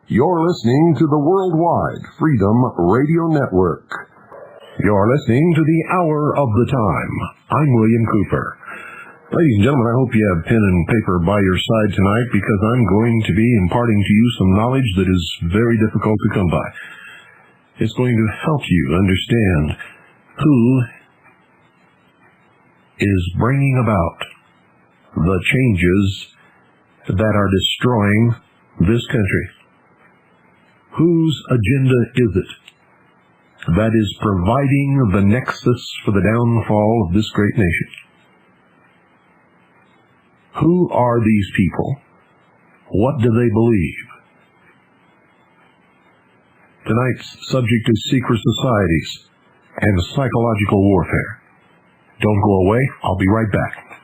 You're listening to the Worldwide Freedom Radio Network. You're listening to the Hour of the Time. I'm William Cooper. Ladies and gentlemen, I hope you have pen and paper by your side tonight, because I'm going to be imparting to you some knowledge that is very difficult to come by. It's going to help you understand who is bringing about the changes that are destroying this country. Whose agenda is it that is providing the nexus for the downfall of this great nation? Who are these people? What do they believe? Tonight's subject is secret societies and psychological warfare. Don't go away. I'll be right back.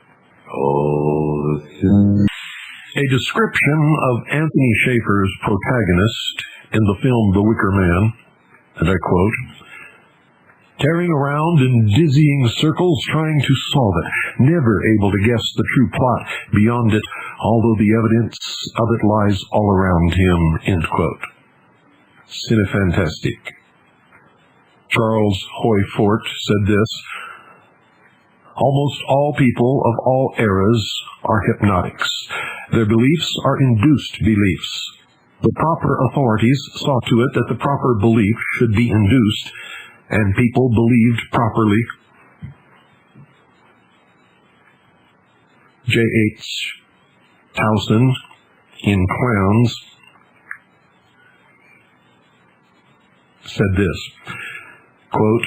A description of Anthony Schaeffer's protagonist in the film The Wicker Man, and I quote, "Tearing around in dizzying circles trying to solve it, never able to guess the true plot beyond it, although the evidence of it lies all around him," end quote. Cinefantastique. Charles Hoy Fort said this: "Almost all people of all eras are hypnotics. Their beliefs are induced beliefs. The proper authorities saw to it that the proper belief should be induced, and people believed properly." J.H. Towson, in Clowns, said this, quote,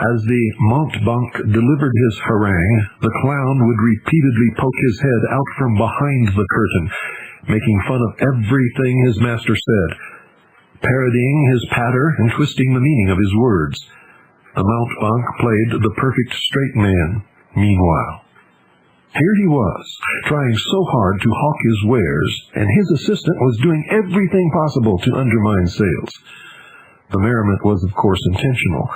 "As the mountebank delivered his harangue, the clown would repeatedly poke his head out from behind the curtain, making fun of everything his master said, parodying his patter and twisting the meaning of his words. The mountebank played the perfect straight man meanwhile. Here he was, trying so hard to hawk his wares, and his assistant was doing everything possible to undermine sales. The merriment was, of course, intentional.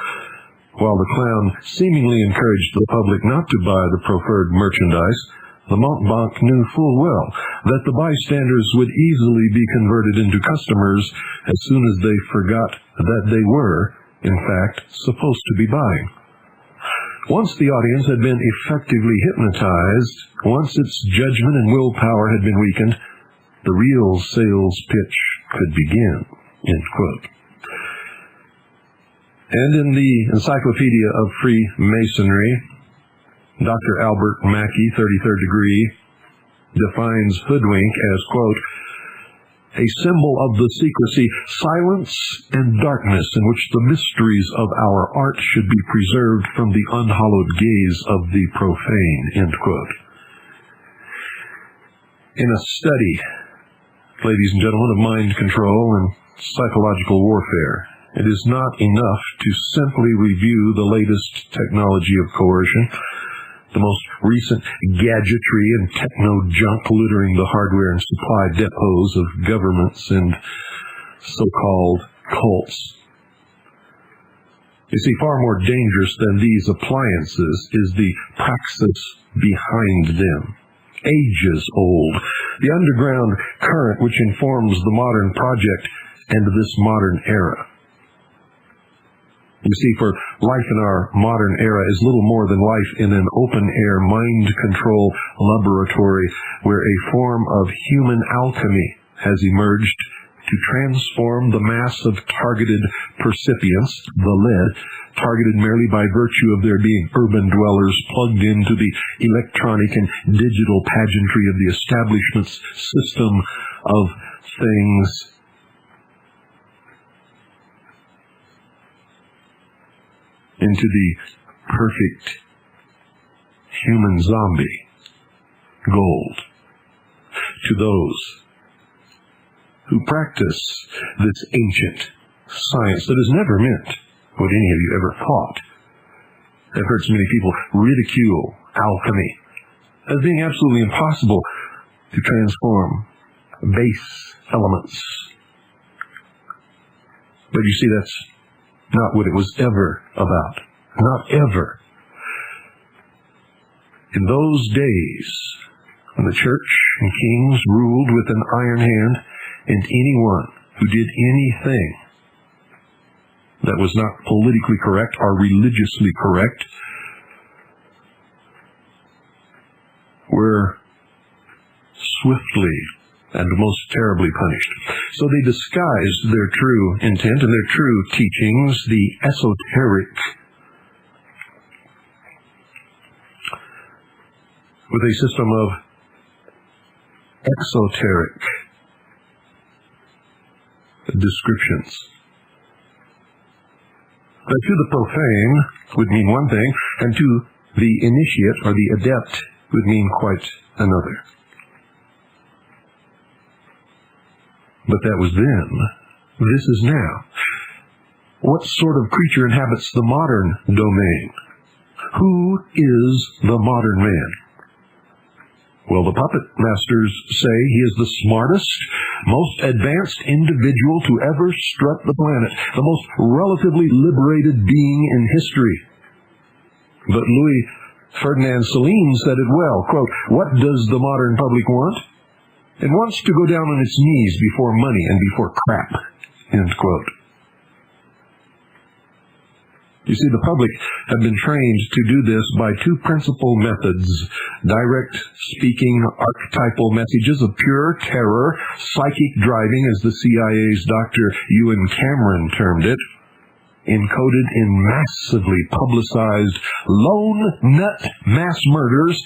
While the clown seemingly encouraged the public not to buy the proffered merchandise, the mountebank knew full well that the bystanders would easily be converted into customers as soon as they forgot that they were, in fact, supposed to be buying. Once the audience had been effectively hypnotized, once its judgment and willpower had been weakened, the real sales pitch could begin," end quote. And in the Encyclopedia of Freemasonry, Dr. Albert Mackey, 33rd degree, defines hoodwink as, quote, "A symbol of the secrecy, silence, and darkness in which the mysteries of our art should be preserved from the unhallowed gaze of the profane," end quote. In a study, ladies and gentlemen, of mind control and psychological warfare, it is not enough to simply review the latest technology of coercion, the most recent gadgetry and techno-junk littering the hardware and supply depots of governments and so-called cults. You see, far more dangerous than these appliances is the praxis behind them, ages old, the underground current which informs the modern project and this modern era. You see, for life in our modern era is little more than life in an open-air mind control laboratory where a form of human alchemy has emerged to transform the mass of targeted percipients, the lead, targeted merely by virtue of their being urban dwellers plugged into the electronic and digital pageantry of the establishment's system of things, into the perfect human zombie, gold, to those who practice this ancient science that has never meant what any of you ever thought. I've heard so many people ridicule alchemy as being absolutely impossible to transform base elements. But you see, that's not what it was ever about. Not ever. In those days, when the church and kings ruled with an iron hand, And anyone who did anything that was not politically correct or religiously correct were swiftly and most terribly punished. So they disguised their true intent and their true teachings, the esoteric, with a system of exoteric descriptions. That to the profane would mean one thing, and to the initiate or the adept would mean quite another. But that was then. This is now. What sort of creature inhabits the modern domain? Who is the modern man? Well, the puppet masters say he is the smartest, most advanced individual to ever strut the planet, the most relatively liberated being in history. But Louis Ferdinand Celine said it well, quote, "What does the modern public want? It wants to go down on its knees before money and before crap," end quote. You see, the public have been trained to do this by two principal methods: direct speaking, archetypal messages of pure terror, psychic driving, as the CIA's Dr. Ewan Cameron termed it, encoded in massively publicized lone nut mass murders,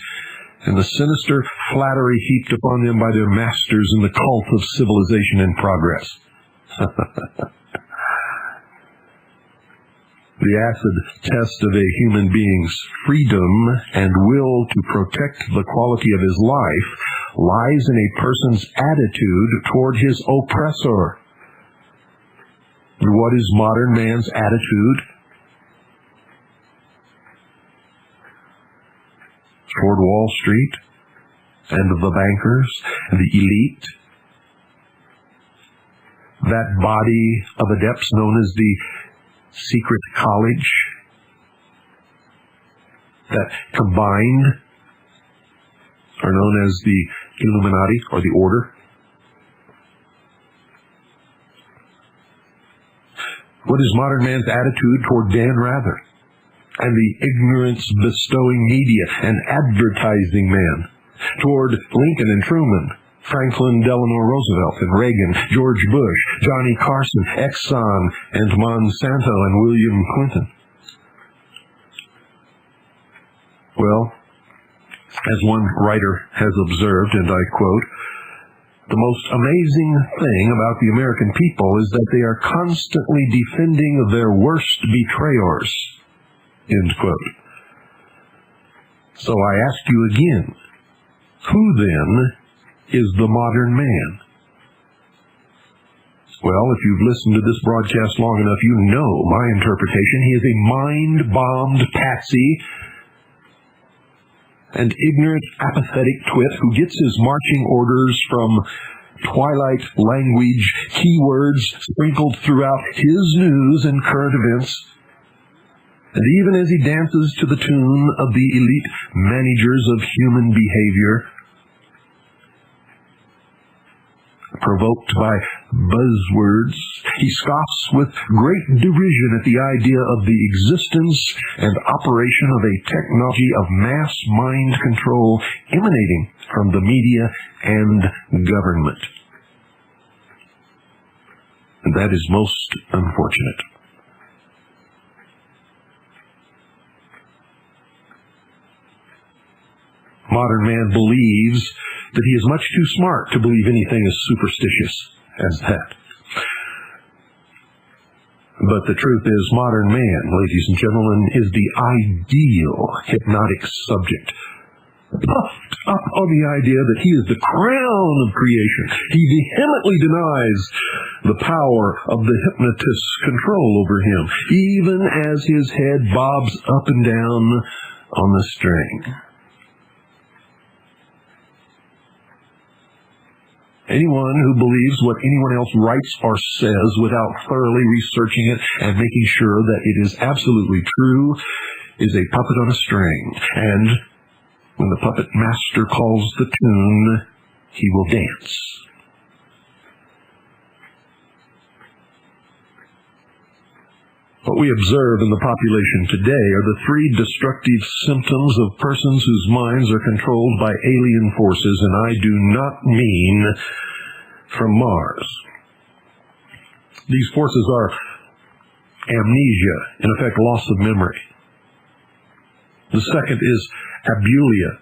and the sinister flattery heaped upon them by their masters in the cult of civilization and progress. The acid test of a human being's freedom and will to protect the quality of his life lies in a person's attitude toward his oppressor. What is modern man's attitude toward Wall Street and the bankers and the elite? That body of adepts known as the secret college that combined are known as the Illuminati or the Order. What is modern man's attitude toward Dan Rather and the ignorance-bestowing media and advertising man, toward Lincoln and Truman, Franklin Delano Roosevelt and Reagan, George Bush, Johnny Carson, Exxon and Monsanto, and William Clinton? Well, as one writer has observed, and I quote, "The most amazing thing about the American people is that they are constantly defending their worst betrayers," end quote. So I ask you again, who then is the modern man? Well, if you've listened to this broadcast long enough, you know my interpretation. He is a mind-bombed patsy, an ignorant, apathetic twit who gets his marching orders from twilight language, keywords sprinkled throughout his news and current events. And even as he dances to the tune of the elite managers of human behavior, provoked by buzzwords, he scoffs with great derision at the idea of the existence and operation of a technology of mass mind control emanating from the media and government. And that is most unfortunate. Modern man believes that he is much too smart to believe anything as superstitious as that. But the truth is, modern man, ladies and gentlemen, is the ideal hypnotic subject, puffed up on the idea that he is the crown of creation. He vehemently denies the power of the hypnotist's control over him, even as his head bobs up and down on the string. Anyone who believes what anyone else writes or says without thoroughly researching it and making sure that it is absolutely true is a puppet on a string. And when the puppet master calls the tune, he will dance. What we observe in the population today are the three destructive symptoms of persons whose minds are controlled by alien forces, and I do not mean from Mars. These forces are amnesia, in effect loss of memory. The second is abulia,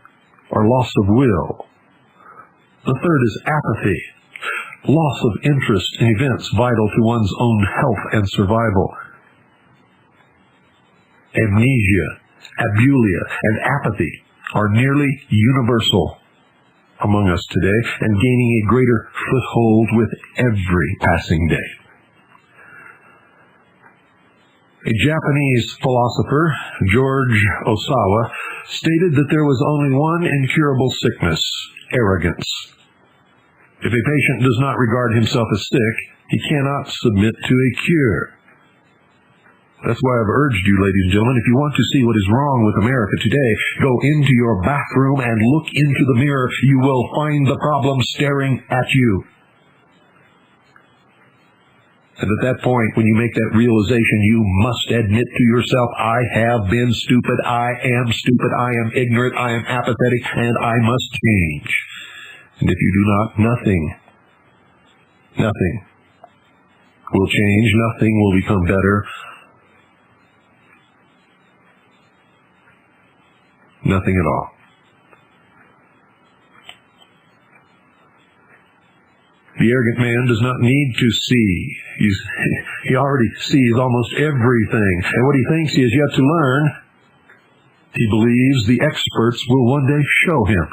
or loss of will. The third is apathy, loss of interest in events vital to one's own health and survival. Amnesia, abulia, and apathy are nearly universal among us today and gaining a greater foothold with every passing day. A Japanese philosopher, George Osawa, stated that there was only one incurable sickness, arrogance. If a patient does not regard himself as sick, he cannot submit to a cure. That's why I've urged you, ladies and gentlemen, if you want to see what is wrong with America today, go into your bathroom and look into the mirror. You will find the problem staring at you. And at that point, when you make that realization, you must admit to yourself, I have been stupid, I am ignorant, I am apathetic, and I must change. And if you do not, nothing will change, nothing will become better. Nothing at all. The arrogant man does not need to see. He already sees almost everything. And what he thinks he has yet to learn, he believes the experts will one day show him.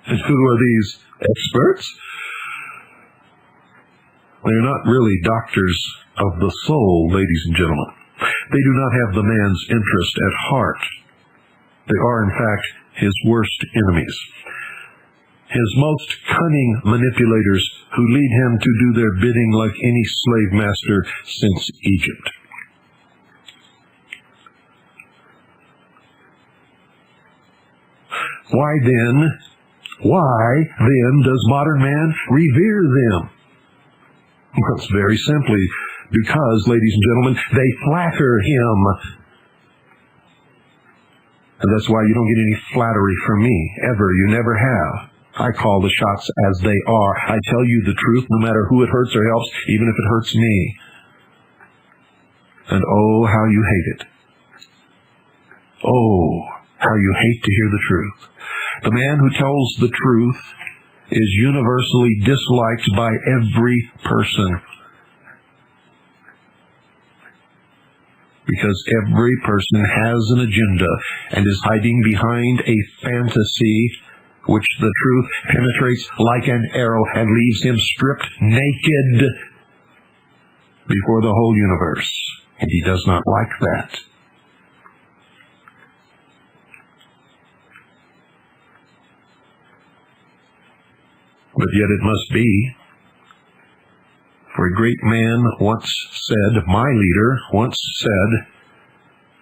And who are these experts? They are not really doctors of the soul, ladies and gentlemen. They do not have the man's interest at heart. They are, in fact, his worst enemies. His most cunning manipulators who lead him to do their bidding like any slave master since Egypt. Why then does modern man revere them? Well, it's very simply because, ladies and gentlemen, they flatter him. And that's why you don't get any flattery from me, ever. You never have. I call the shots as they are. I tell you the truth, no matter who it hurts or helps, even if it hurts me. And oh, how you hate it. Oh, how you hate to hear the truth. The man who tells the truth is universally disliked by every person. Because every person has an agenda and is hiding behind a fantasy which the truth penetrates like an arrow and leaves him stripped naked before the whole universe. And he does not like that. But yet it must be. For a great man once said, my leader once said,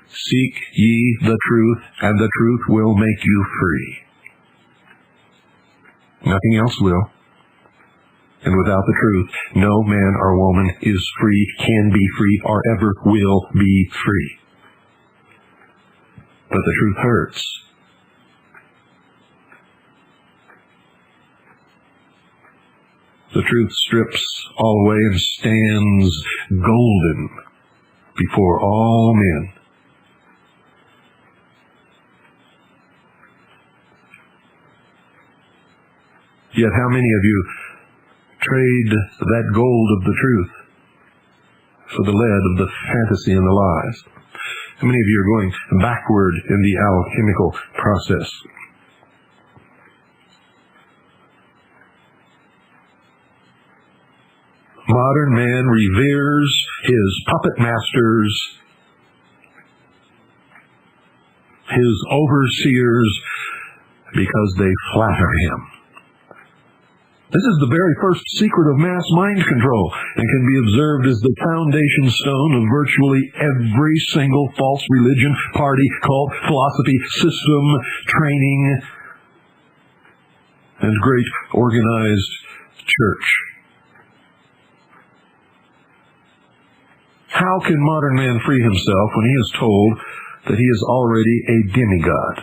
seek ye the truth, and the truth will make you free. Nothing else will. And without the truth, no man or woman is free, can be free, or ever will be free. But the truth hurts. The truth strips all away and stands golden before all men. Yet how many of you trade that gold of the truth for the lead of the fantasy and the lies? How many of you are going backward in the alchemical process? Modern man reveres his puppet masters, his overseers, because they flatter him. This is the very first secret of mass mind control and can be observed as the foundation stone of virtually every single false religion, party, cult, philosophy, system, training, and great organized church. How can modern man free himself when he is told that he is already a demigod?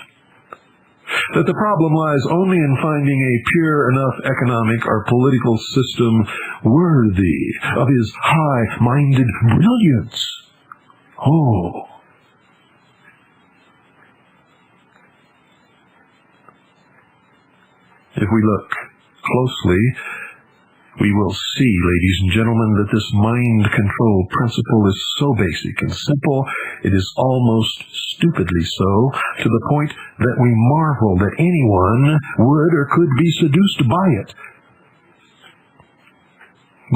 That the problem lies only in finding a pure enough economic or political system worthy of his high-minded brilliance. Oh. If we look closely, we will see, ladies and gentlemen, that this mind control principle is so basic and simple, it is almost stupidly so, to the point that we marvel that anyone would or could be seduced by it.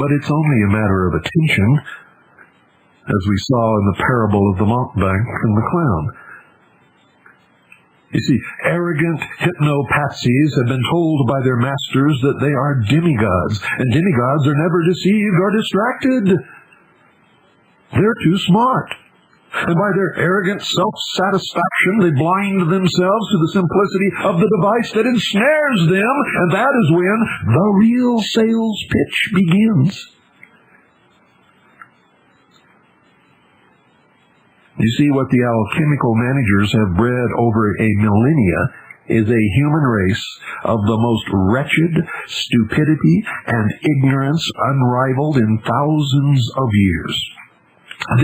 But it's only a matter of attention, as we saw in the parable of the mountebank and the clown. You see, arrogant hypnopatsies have been told by their masters that they are demigods, and demigods are never deceived or distracted. They're too smart. And by their arrogant self-satisfaction, they blind themselves to the simplicity of the device that ensnares them, and that is when the real sales pitch begins. You see, what the alchemical managers have bred over a millennia is a human race of the most wretched stupidity and ignorance unrivaled in thousands of years.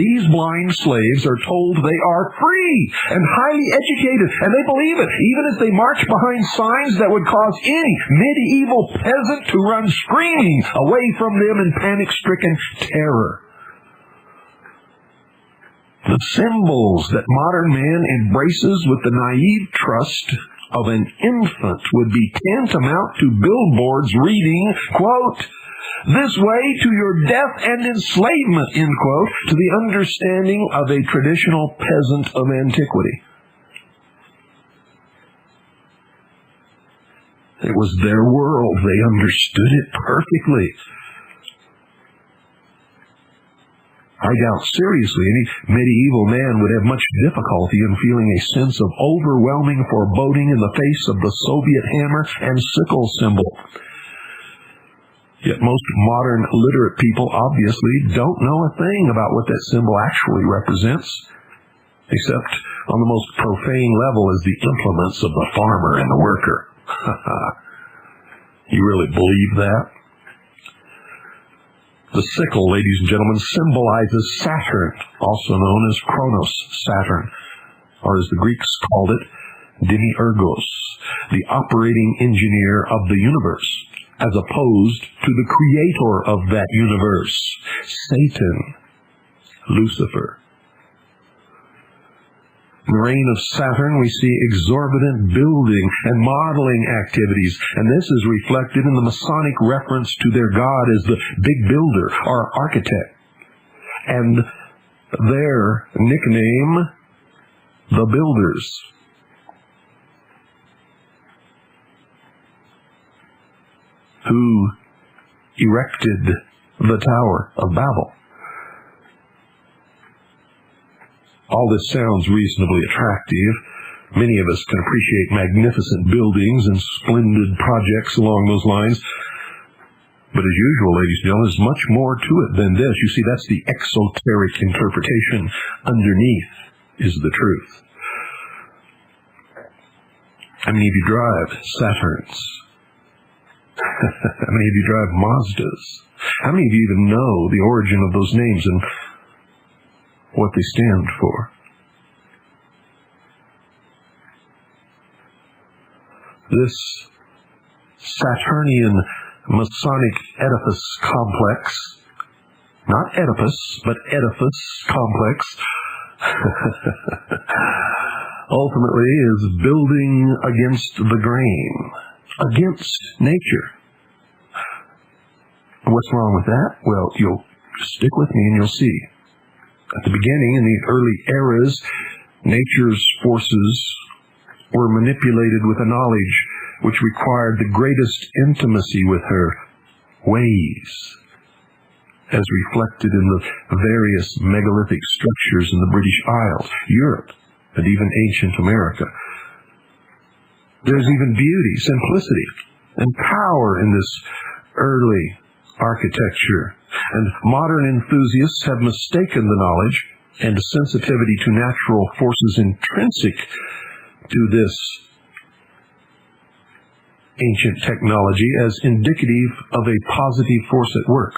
These blind slaves are told they are free and highly educated, and they believe it, even as they march behind signs that would cause any medieval peasant to run screaming away from them in panic-stricken terror. The symbols that modern man embraces with the naive trust of an infant would be tantamount to billboards reading, quote, "This way to your death and enslavement," end quote, to the understanding of a traditional peasant of antiquity. It was their world. They understood it perfectly. I doubt seriously any medieval man would have much difficulty in feeling a sense of overwhelming foreboding in the face of the Soviet hammer and sickle symbol. Yet most modern literate people obviously don't know a thing about what that symbol actually represents, except on the most profane level as the implements of the farmer and the worker. You really believe that? The sickle, ladies and gentlemen, symbolizes Saturn, also known as Kronos, Saturn, or as the Greeks called it, Demiurgos, the operating engineer of the universe, as opposed to the creator of that universe, Satan, Lucifer. In the reign of Saturn, we see exorbitant building and modeling activities, and this is reflected in the Masonic reference to their god as the big builder or architect, and their nickname, the Builders. Who erected the Tower of Babel. All this sounds reasonably attractive. Many of us can appreciate magnificent buildings and splendid projects along those lines. But as usual, ladies and gentlemen, there's much more to it than this. You see, that's the exoteric interpretation. Underneath is the truth. How many of you drive Saturns? How many of you drive Mazdas? How many of you even know the origin of those names and what they stand for? This Saturnian Masonic edifice complex, not Oedipus, but edifice complex, ultimately is building against the grain, against nature. What's wrong with that? Well, you'll stick with me and you'll see. At the beginning, in the early eras, nature's forces were manipulated with a knowledge which required the greatest intimacy with her ways, as reflected in the various megalithic structures in the British Isles, Europe, and even ancient America. There's even beauty, simplicity, and power in this early architecture. And modern enthusiasts have mistaken the knowledge and sensitivity to natural forces intrinsic to this ancient technology as indicative of a positive force at work.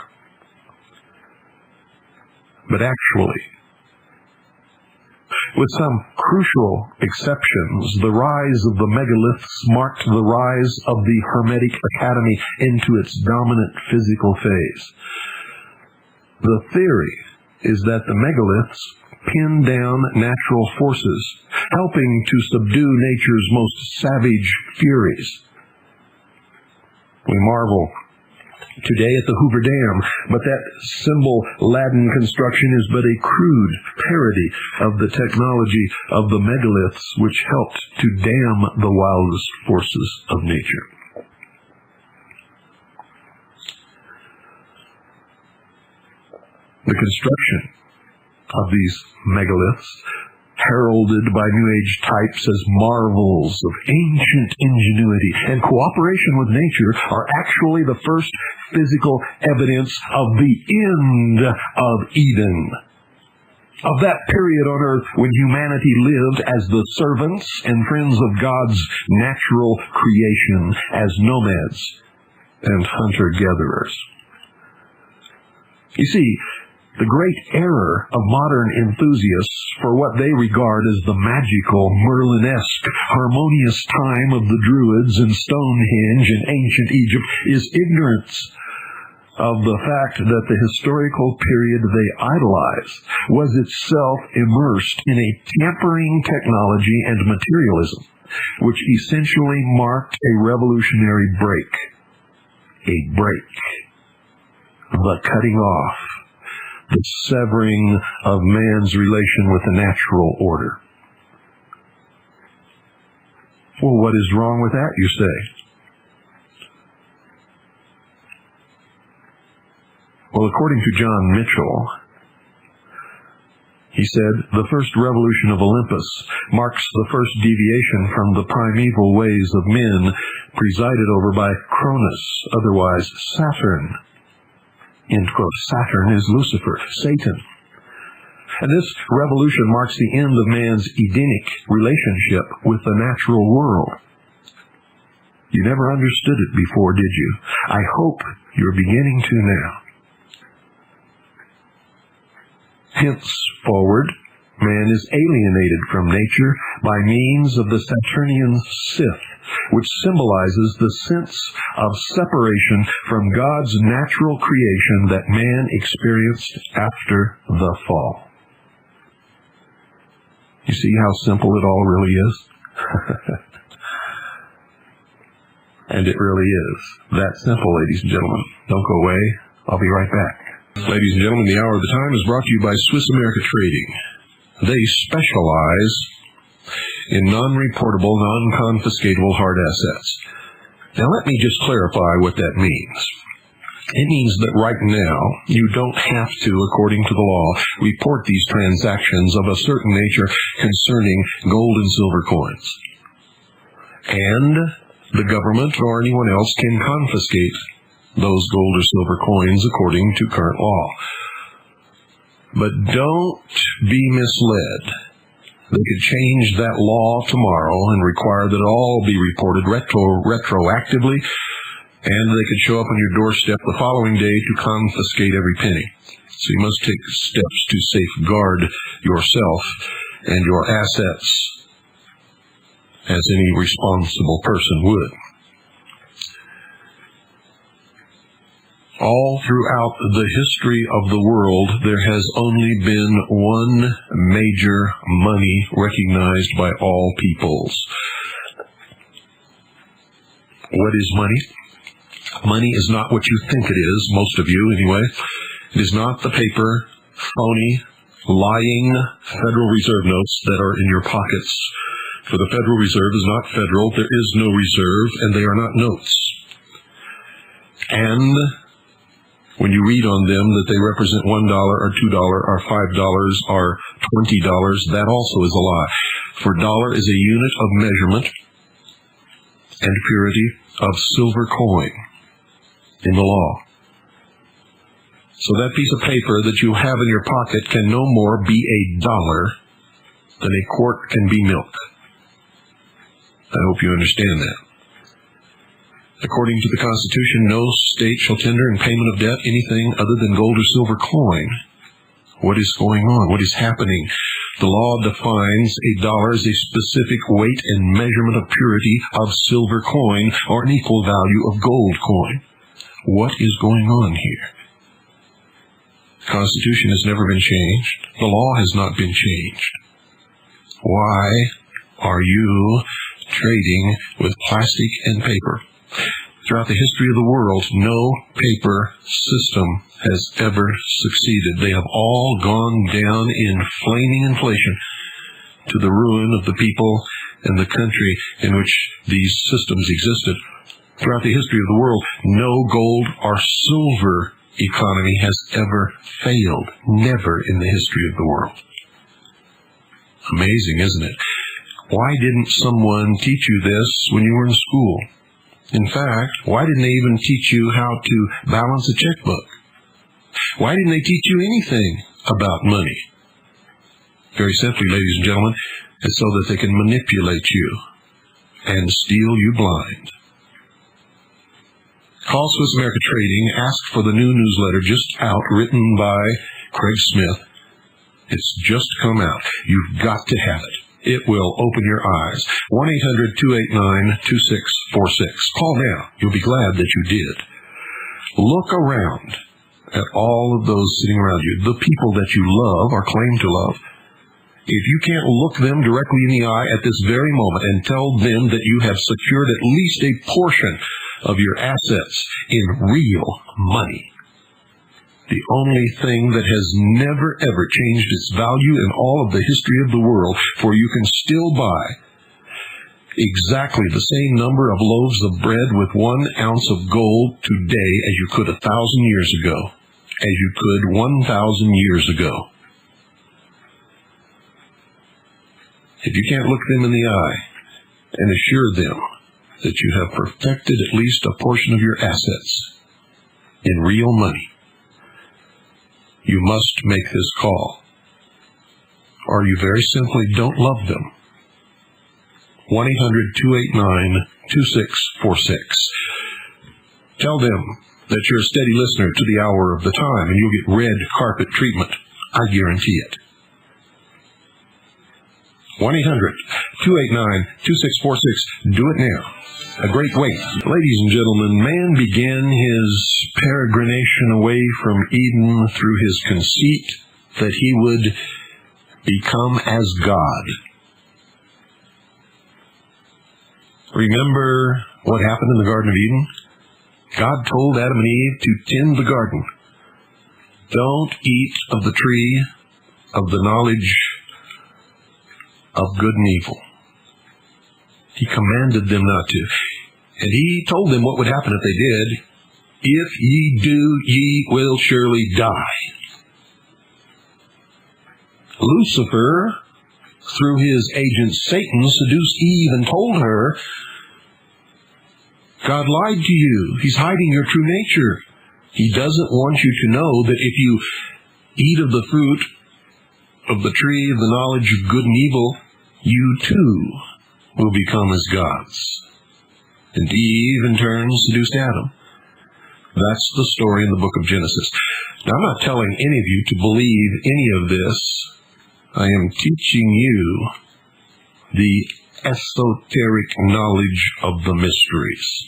But actually, with some crucial exceptions, the rise of the megaliths marked the rise of the Hermetic Academy into its dominant physical phase. The theory is that the megaliths pin down natural forces, helping to subdue nature's most savage furies. We marvel today at the Hoover Dam, but that symbol-laden construction is but a crude parody of the technology of the megaliths which helped to dam the wildest forces of nature. The construction of these megaliths, heralded by New Age types as marvels of ancient ingenuity and cooperation with nature, are actually the first physical evidence of the end of Eden, of that period on earth when humanity lived as the servants and friends of God's natural creation, as nomads and hunter-gatherers. You see, the great error of modern enthusiasts for what they regard as the magical, Merlin-esque, harmonious time of the Druids and Stonehenge in ancient Egypt is ignorance of the fact that the historical period they idolize was itself immersed in a tampering technology and materialism, which essentially marked a revolutionary break. A break. The cutting off, the severing of man's relation with the natural order. Well, what is wrong with that, you say? Well, according to John Mitchell, he said, the first revolution of Olympus marks the first deviation from the primeval ways of men presided over by Cronus, otherwise Saturn. End quote. Saturn is Lucifer, Satan. And this revolution marks the end of man's Edenic relationship with the natural world. You never understood it before, did you? I hope you're beginning to now. Henceforward, man is alienated from nature by means of the Saturnian Scythe, which symbolizes the sense of separation from God's natural creation that man experienced after the fall. You see how simple it all really is? And it really is that simple, ladies and gentlemen. Don't go away. I'll be right back. Ladies and gentlemen, the Hour of the Time is brought to you by Swiss America Trading. They specialize in non-reportable, non-confiscatable hard assets. Now, let me just clarify what that means. It means that right now, you don't have to, according to the law, report these transactions of a certain nature concerning gold and silver coins. And the government or anyone else can confiscate those gold or silver coins according to current law. But don't be misled. They could change that law tomorrow and require that it all be reported retroactively, and they could show up on your doorstep the following day to confiscate every penny. So you must take steps to safeguard yourself and your assets as any responsible person would. All throughout the history of the world, there has only been one major money recognized by all peoples. What is money? Money is not what you think it is, most of you anyway. It is not the paper, phony, lying Federal Reserve notes that are in your pockets. For the Federal Reserve is not federal, there is no reserve, and they are not notes. And when you read on them that they represent $1 or $2 or $5 or $20, that also is a lie. For dollar is a unit of measurement and purity of silver coin in the law. So that piece of paper that you have in your pocket can no more be $1 than a quart can be milk. I hope you understand that. According to the Constitution, no state shall tender in payment of debt anything other than gold or silver coin. What is going on? What is happening? The law defines $1 as a specific weight and measurement of purity of silver coin or an equal value of gold coin. What is going on here? The Constitution has never been changed. The law has not been changed. Why are you trading with plastic and paper? Throughout the history of the world, no paper system has ever succeeded. They have all gone down in flaming inflation to the ruin of the people and the country in which these systems existed. Throughout the history of the world, no gold or silver economy has ever failed. Never in the history of the world. Amazing, isn't it? Why didn't someone teach you this when you were in school? In fact, why didn't they even teach you how to balance a checkbook? Why didn't they teach you anything about money? Very simply, ladies and gentlemen, it's so that they can manipulate you and steal you blind. Call Swiss America Trading. Ask for the new newsletter just out, written by Craig Smith. It's just come out. You've got to have it. It will open your eyes. 1-800-289-2646. Call now. You'll be glad that you did. Look around at all of those sitting around you, the people that you love or claim to love. If you can't look them directly in the eye at this very moment and tell them that you have secured at least a portion of your assets in real money, the only thing that has never ever changed its value in all of the history of the world, for you can still buy exactly the same number of loaves of bread with 1 ounce of gold today as you could 1,000 years ago, as you could 1,000 years ago. If you can't look them in the eye and assure them that you have perfected at least a portion of your assets in real money, you must make this call, or you very simply don't love them. 1-800-289-2646. Tell them that you're a steady listener to the hour of the time, and you'll get red carpet treatment. I guarantee it. 1-800-289-2646. Do it now. A great weight. Ladies and gentlemen, man began his peregrination away from Eden through his conceit that he would become as God. Remember what happened in the Garden of Eden? God told Adam and Eve to tend the garden. Don't eat of the tree of the knowledge of good and evil. He commanded them not to. And he told them what would happen if they did. If ye do, ye will surely die. Lucifer, through his agent Satan, seduced Eve and told her, God lied to you. He's hiding your true nature. He doesn't want you to know that if you eat of the fruit of the tree of the knowledge of good and evil, you too will become as gods. And Eve, in turn, seduced Adam. That's the story in the book of Genesis. Now, I'm not telling any of you to believe any of this. I am teaching you the esoteric knowledge of the mysteries.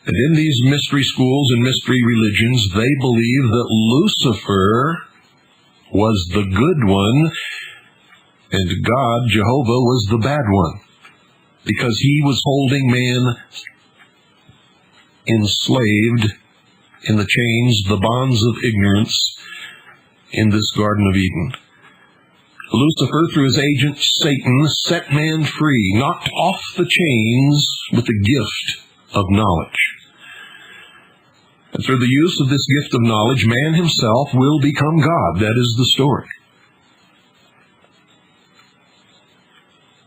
And in these mystery schools and mystery religions, they believe that Lucifer was the good one and God, Jehovah, was the bad one, because he was holding man enslaved in the chains, the bonds of ignorance in this Garden of Eden. Lucifer, through his agent Satan, set man free, knocked off the chains with the gift of knowledge. And through the use of this gift of knowledge, man himself will become God. That is the story.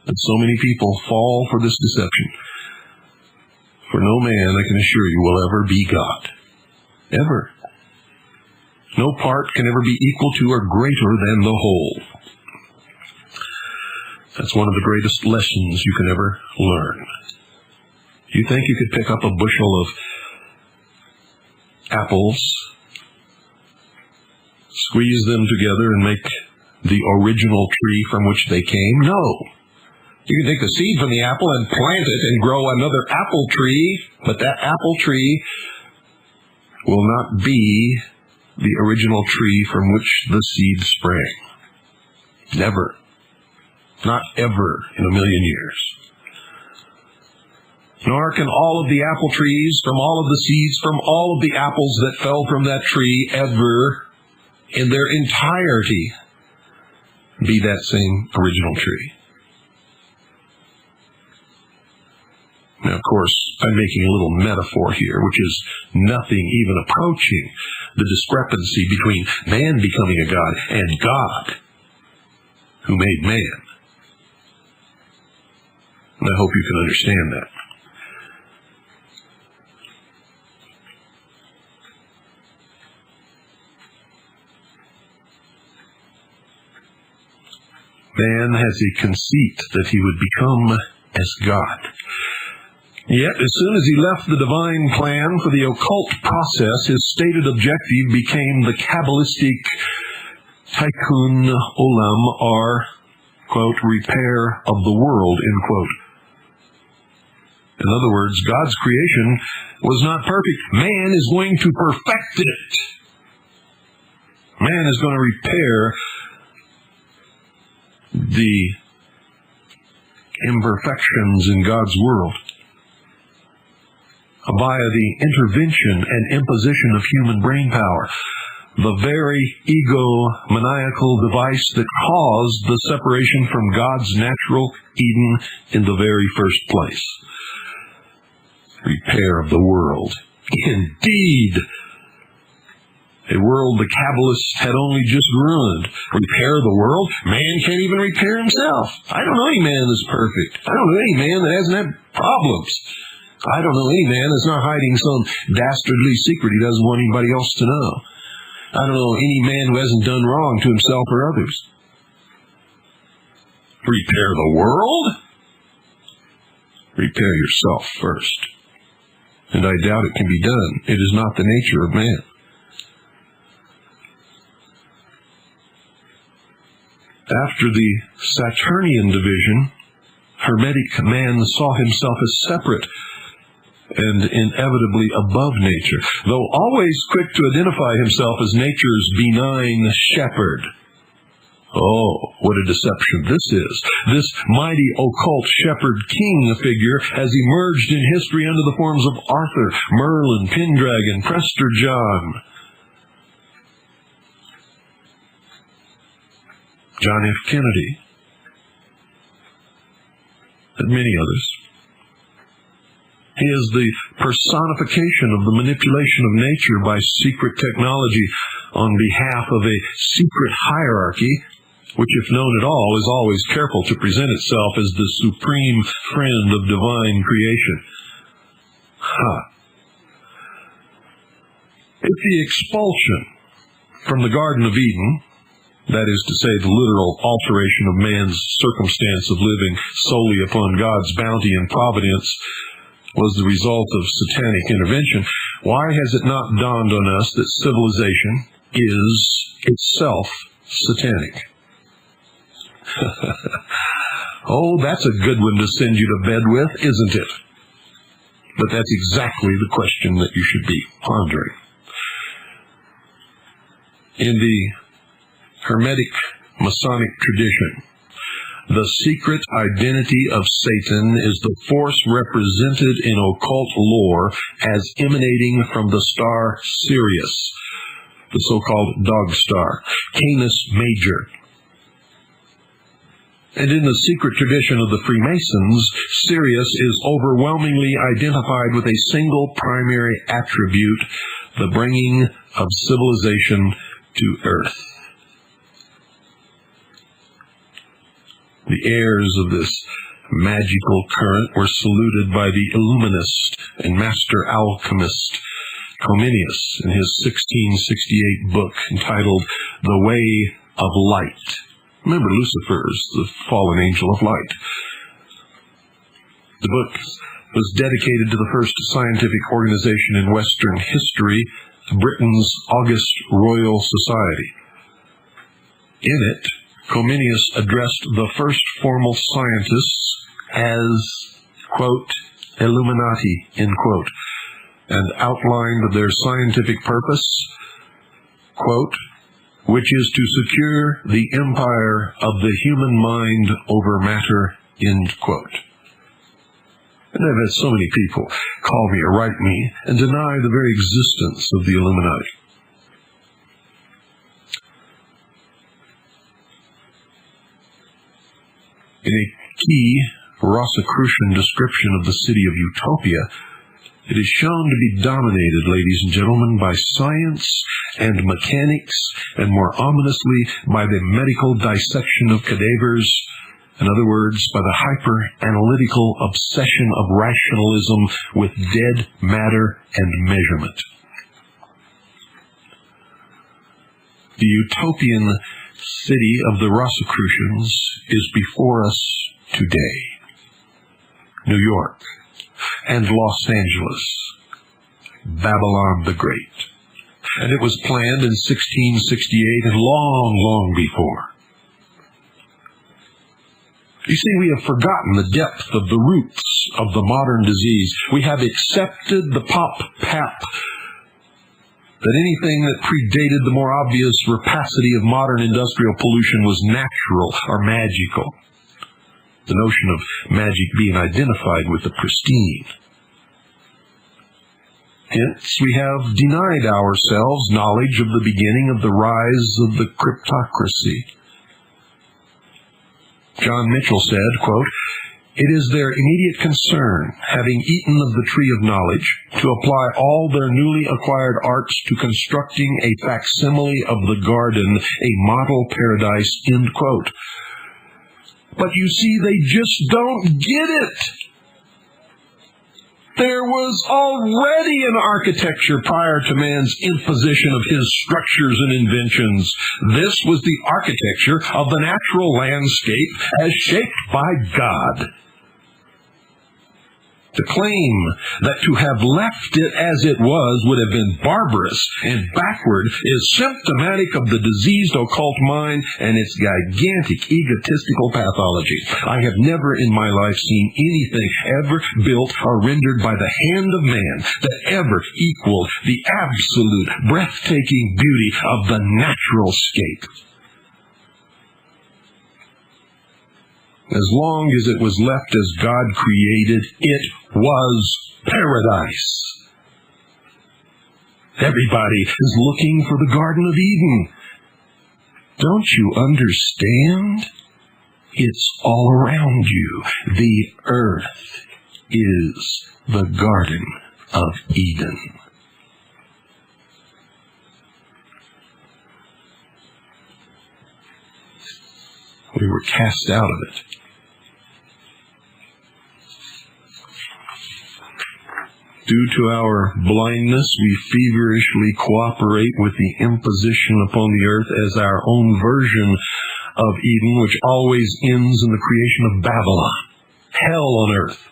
And so many people fall for this deception. For no man, I can assure you, will ever be God. Ever. No part can ever be equal to or greater than the whole. That's one of the greatest lessons you can ever learn. You think you could pick up a bushel of apples, squeeze them together, and make the original tree from which they came? No. You can take the seed from the apple and plant it and grow another apple tree, but that apple tree will not be the original tree from which the seed sprang. Never. Not ever in a million years. Nor can all of the apple trees from all of the seeds from all of the apples that fell from that tree ever, in their entirety, be that same original tree. Now, of course, I'm making a little metaphor here, which is nothing even approaching the discrepancy between man becoming a god and God, who made man. And I hope you can understand that. Man has a conceit that he would become as God. Yet, as soon as he left the divine plan for the occult process, his stated objective became the Kabbalistic tikkun olam, or, quote, repair of the world, end quote. In other words, God's creation was not perfect. Man is going to perfect it. Man is going to repair the imperfections in God's world via the intervention and imposition of human brain power, the very egomaniacal device that caused the separation from God's natural Eden in the very first place. Repair of the world. Indeed, a world the Kabbalists had only just ruined. Repair the world? Man can't even repair himself. I don't know any man that's perfect. I don't know any man that hasn't had problems. I don't know any man that's not hiding some dastardly secret he doesn't want anybody else to know. I don't know any man who hasn't done wrong to himself or others. Repair the world? Repair yourself first. And I doubt it can be done. It is not the nature of man. After the Saturnian division, Hermetic man saw himself as separate and inevitably above nature, though always quick to identify himself as nature's benign shepherd. Oh, what a deception this is. This mighty occult shepherd king figure has emerged in history under the forms of Arthur, Merlin, Pendragon, Prester John, John F. Kennedy, and many others. He is the personification of the manipulation of nature by secret technology on behalf of a secret hierarchy, which, if known at all, is always careful to present itself as the supreme friend of divine creation. If the expulsion from the Garden of Eden, that is to say, the literal alteration of man's circumstance of living solely upon God's bounty and providence, was the result of satanic intervention, why has it not dawned on us that civilization is itself satanic? Oh, that's a good one to send you to bed with, isn't it? But that's exactly the question that you should be pondering. In the Hermetic Masonic tradition, the secret identity of Satan is the force represented in occult lore as emanating from the star Sirius, the so-called dog star, Canis Major. And in the secret tradition of the Freemasons, Sirius is overwhelmingly identified with a single primary attribute, the bringing of civilization to earth. The heirs of this magical current were saluted by the Illuminist and master alchemist Comenius in his 1668 book entitled The Way of Light. Remember, Lucifer is the fallen angel of light. The book was dedicated to the first scientific organization in Western history, Britain's August Royal Society. In it, Comenius addressed the first formal scientists as, quote, Illuminati, end quote, and outlined their scientific purpose, quote, which is to secure the empire of the human mind over matter, end quote. And I've had so many people call me or write me and deny the very existence of the Illuminati. In a key Rosicrucian description of the city of Utopia, it is shown to be dominated, ladies and gentlemen, by science and mechanics, and more ominously by the medical dissection of cadavers. In other words, by the hyper-analytical obsession of rationalism with dead matter and measurement. The utopian city of the Rosicrucians is before us today. New York and Los Angeles, Babylon the Great. And it was planned in 1668 and long, long before. You see, we have forgotten the depth of the roots of the modern disease. We have accepted the pap that anything that predated the more obvious rapacity of modern industrial pollution was natural or magical. The notion of magic being identified with the pristine. Hence, we have denied ourselves knowledge of the beginning of the rise of the cryptocracy. John Mitchell said, quote, it is their immediate concern, having eaten of the tree of knowledge, to apply all their newly acquired arts to constructing a facsimile of the garden, a model paradise, end quote. But you see, they just don't get it. There was already an architecture prior to man's imposition of his structures and inventions. This was the architecture of the natural landscape as shaped by God. To claim that to have left it as it was would have been barbarous and backward is symptomatic of the diseased occult mind and its gigantic egotistical pathology. I have never in my life seen anything ever built or rendered by the hand of man that ever equaled the absolute breathtaking beauty of the natural scape. As long as it was left as God created, it was paradise. Everybody is looking for the Garden of Eden. Don't you understand? It's all around you. The earth is the Garden of Eden. We were cast out of it. Due to our blindness, we feverishly cooperate with the imposition upon the earth as our own version of Eden, which always ends in the creation of Babylon, hell on earth.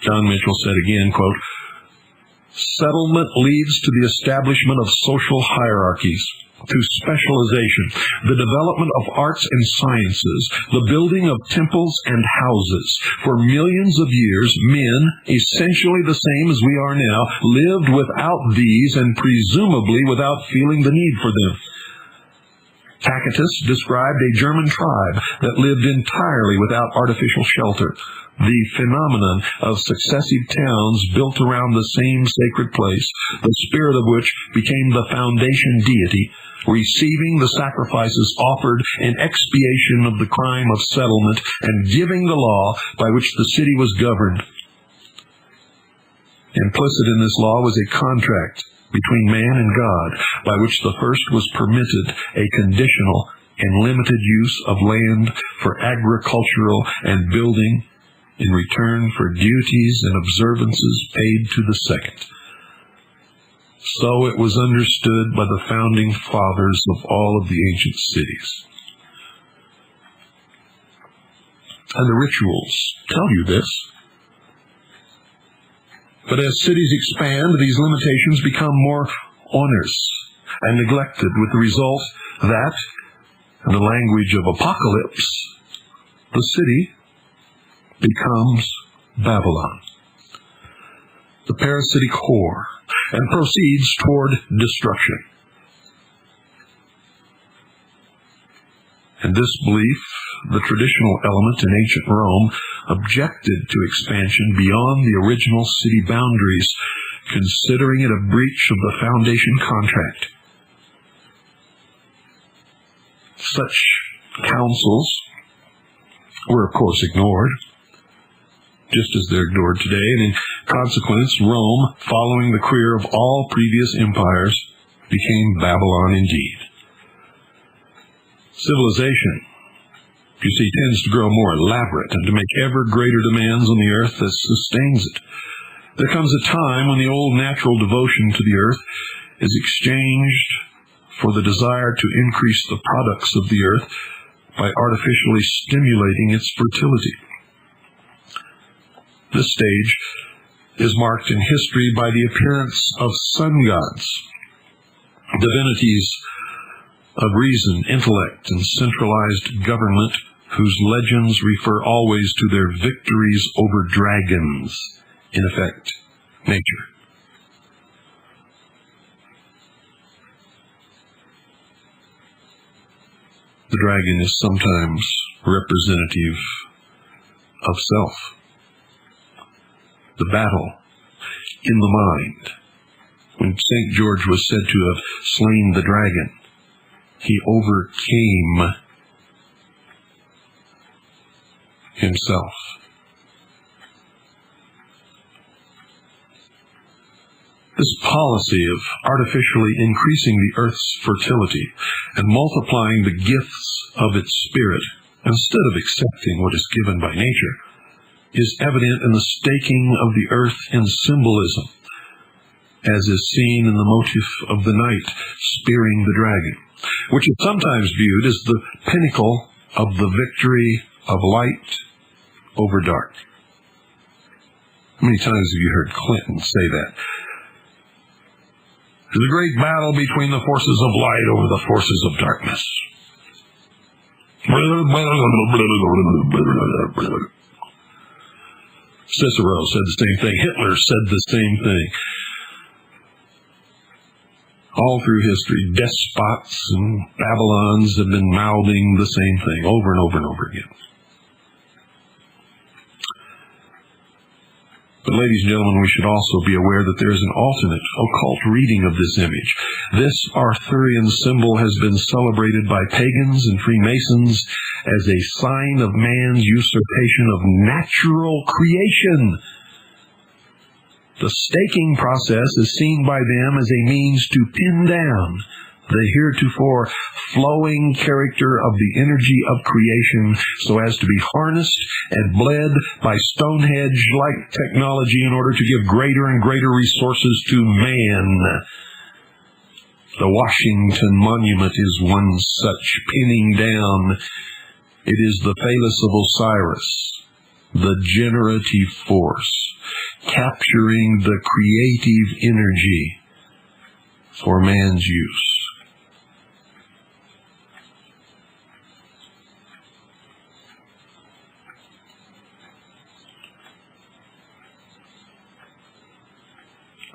John Mitchell said again, quote, settlement leads to the establishment of social hierarchies, to specialization, the development of arts and sciences, the building of temples and houses. For millions of years, men, essentially the same as we are now, lived without these and presumably without feeling the need for them. Tacitus described a German tribe that lived entirely without artificial shelter. The phenomenon of successive towns built around the same sacred place, the spirit of which became the foundation deity, receiving the sacrifices offered in expiation of the crime of settlement and giving the law by which the city was governed. Implicit in this law was a contract between man and God, by which the first was permitted a conditional and limited use of land for agricultural and building in return for duties and observances paid to the second. So it was understood by the founding fathers of all of the ancient cities. And the rituals tell you this. But as cities expand, these limitations become more onerous and neglected, with the result that, in the language of apocalypse, the city becomes Babylon, the parasitic whore, and proceeds toward destruction. And this belief, the traditional element in ancient Rome, objected to expansion beyond the original city boundaries, considering it a breach of the foundation contract. Such counsels were, of course, ignored, just as they're ignored today, and in consequence, Rome, following the career of all previous empires, became Babylon indeed. Civilization, you see, tends to grow more elaborate and to make ever greater demands on the earth that sustains it. There comes a time when the old natural devotion to the earth is exchanged for the desire to increase the products of the earth by artificially stimulating its fertility. This stage is marked in history by the appearance of sun gods, divinities of reason, intellect, and centralized government, whose legends refer always to their victories over dragons, in effect, nature. The dragon is sometimes representative of self. The battle in the mind. When St. George was said to have slain the dragon, he overcame himself. This policy of artificially increasing the earth's fertility and multiplying the gifts of its spirit instead of accepting what is given by nature is evident in the staking of the earth in symbolism, as is seen in the motif of the knight spearing the dragon, which is sometimes viewed as the pinnacle of the victory of light over dark. How many times have you heard Clinton say that? There's a great battle between the forces of light over the forces of darkness. Cicero said the same thing. Hitler said the same thing. All through history, despots and Babylons have been mouthing the same thing over and over and over again. But ladies and gentlemen, we should also be aware that there is an alternate occult reading of this image. This Arthurian symbol has been celebrated by pagans and Freemasons as a sign of man's usurpation of natural creation. The staking process is seen by them as a means to pin down the heretofore flowing character of the energy of creation so as to be harnessed and bled by Stonehenge-like technology in order to give greater and greater resources to man. The Washington Monument is one such pinning down. It is the phallus of Osiris, the generative force, capturing the creative energy for man's use.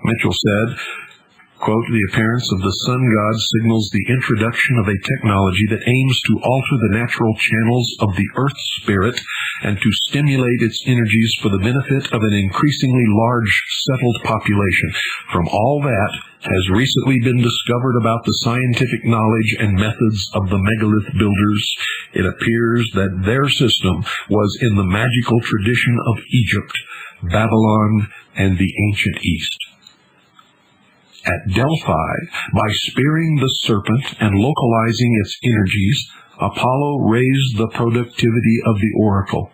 Mitchell said, quote, "The appearance of the sun god signals the introduction of a technology that aims to alter the natural channels of the earth spirit and to stimulate its energies for the benefit of an increasingly large settled population. From all that has recently been discovered about the scientific knowledge and methods of the megalith builders, it appears that their system was in the magical tradition of Egypt, Babylon, and the ancient East. At Delphi, by spearing the serpent and localizing its energies, Apollo raised the productivity of the oracle.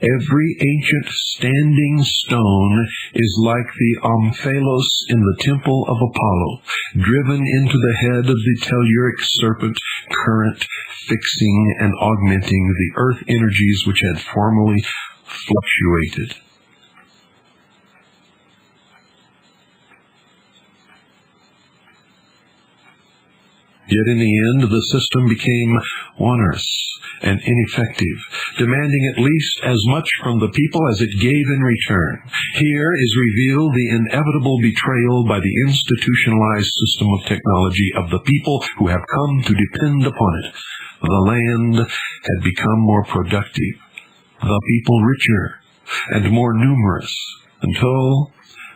Every ancient standing stone is like the omphalos in the temple of Apollo, driven into the head of the telluric serpent current, fixing and augmenting the earth energies which had formerly fluctuated. Yet in the end, the system became onerous and ineffective, demanding at least as much from the people as it gave in return. Here is revealed the inevitable betrayal by the institutionalized system of technology of the people who have come to depend upon it. The land had become more productive, the people richer and more numerous, until,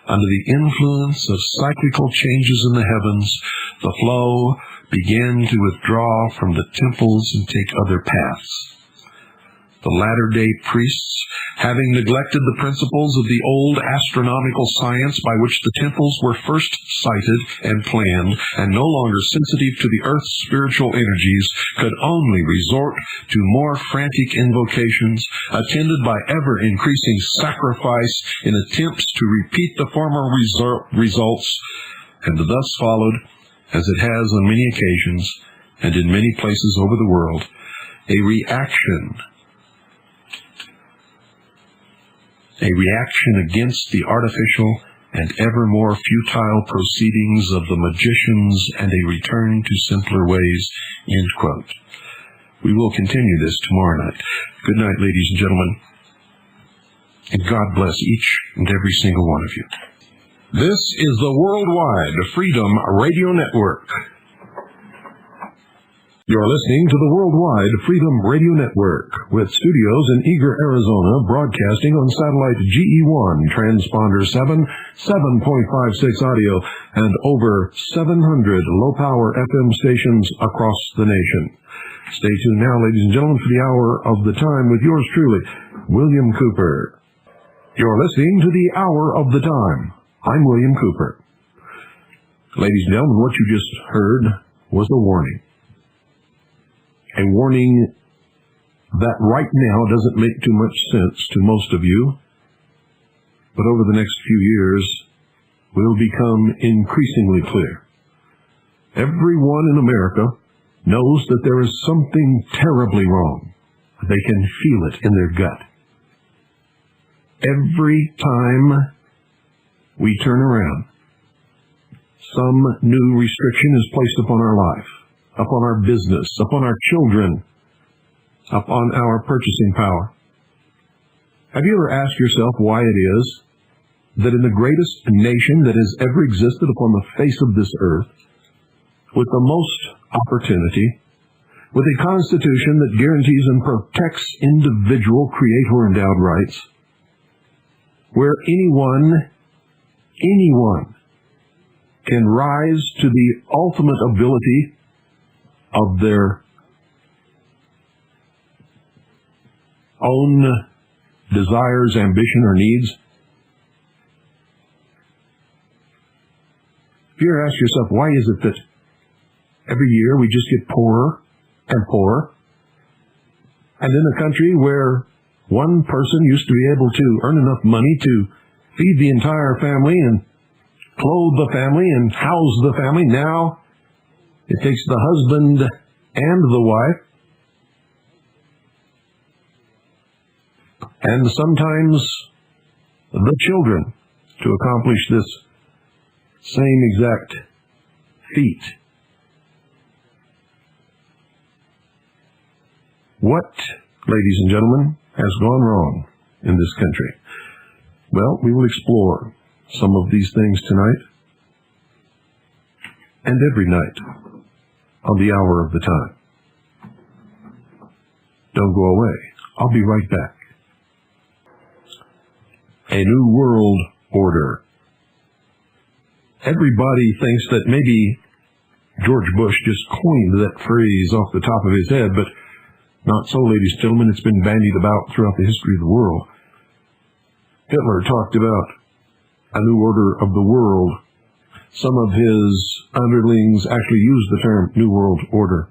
under the influence of cyclical changes in the heavens, the flow began to withdraw from the temples and take other paths. The latter-day priests, having neglected the principles of the old astronomical science by which the temples were first sited and planned, and no longer sensitive to the earth's spiritual energies, could only resort to more frantic invocations, attended by ever-increasing sacrifice in attempts to repeat the former results, and thus followed, as it has on many occasions and in many places over the world, a reaction against the artificial and ever more futile proceedings of the magicians and a return to simpler ways." End quote. We will continue this tomorrow night. Good night, ladies and gentlemen, and God bless each and every single one of you. This is the Worldwide Freedom Radio Network. You're listening to the Worldwide Freedom Radio Network, with studios in Eager, Arizona, broadcasting on satellite GE1, transponder 7, 7.56 audio, and over 700 low-power FM stations across the nation. Stay tuned now, ladies and gentlemen, for the Hour of the Time with yours truly, William Cooper. You're listening to the Hour of the Time. I'm William Cooper. Ladies and gentlemen, what you just heard was a warning. A warning that right now doesn't make too much sense to most of you, but over the next few years will become increasingly clear. Everyone in America knows that there is something terribly wrong. They can feel it in their gut. Every time we turn around, some new restriction is placed upon our life, upon our business, upon our children, upon our purchasing power. Have you ever asked yourself why it is that in the greatest nation that has ever existed upon the face of this earth, with the most opportunity, with a constitution that guarantees and protects individual creator-endowed rights, where anyone can rise to the ultimate ability of their own desires, ambition, or needs? If you ever ask yourself, why is it that every year we just get poorer and poorer? And in a country where one person used to be able to earn enough money to feed the entire family and clothe the family and house the family, now it takes the husband and the wife, and sometimes the children, to accomplish this same exact feat. What, ladies and gentlemen, has gone wrong in this country? Well, we will explore some of these things tonight and every night on the Hour of the Time. Don't go away. I'll be right back. A new world order. Everybody thinks that maybe George Bush just coined that phrase off the top of his head, but not so, ladies and gentlemen. It's been bandied about throughout the history of the world. Hitler talked about a new order of the world. Some of his underlings actually used the term New World Order.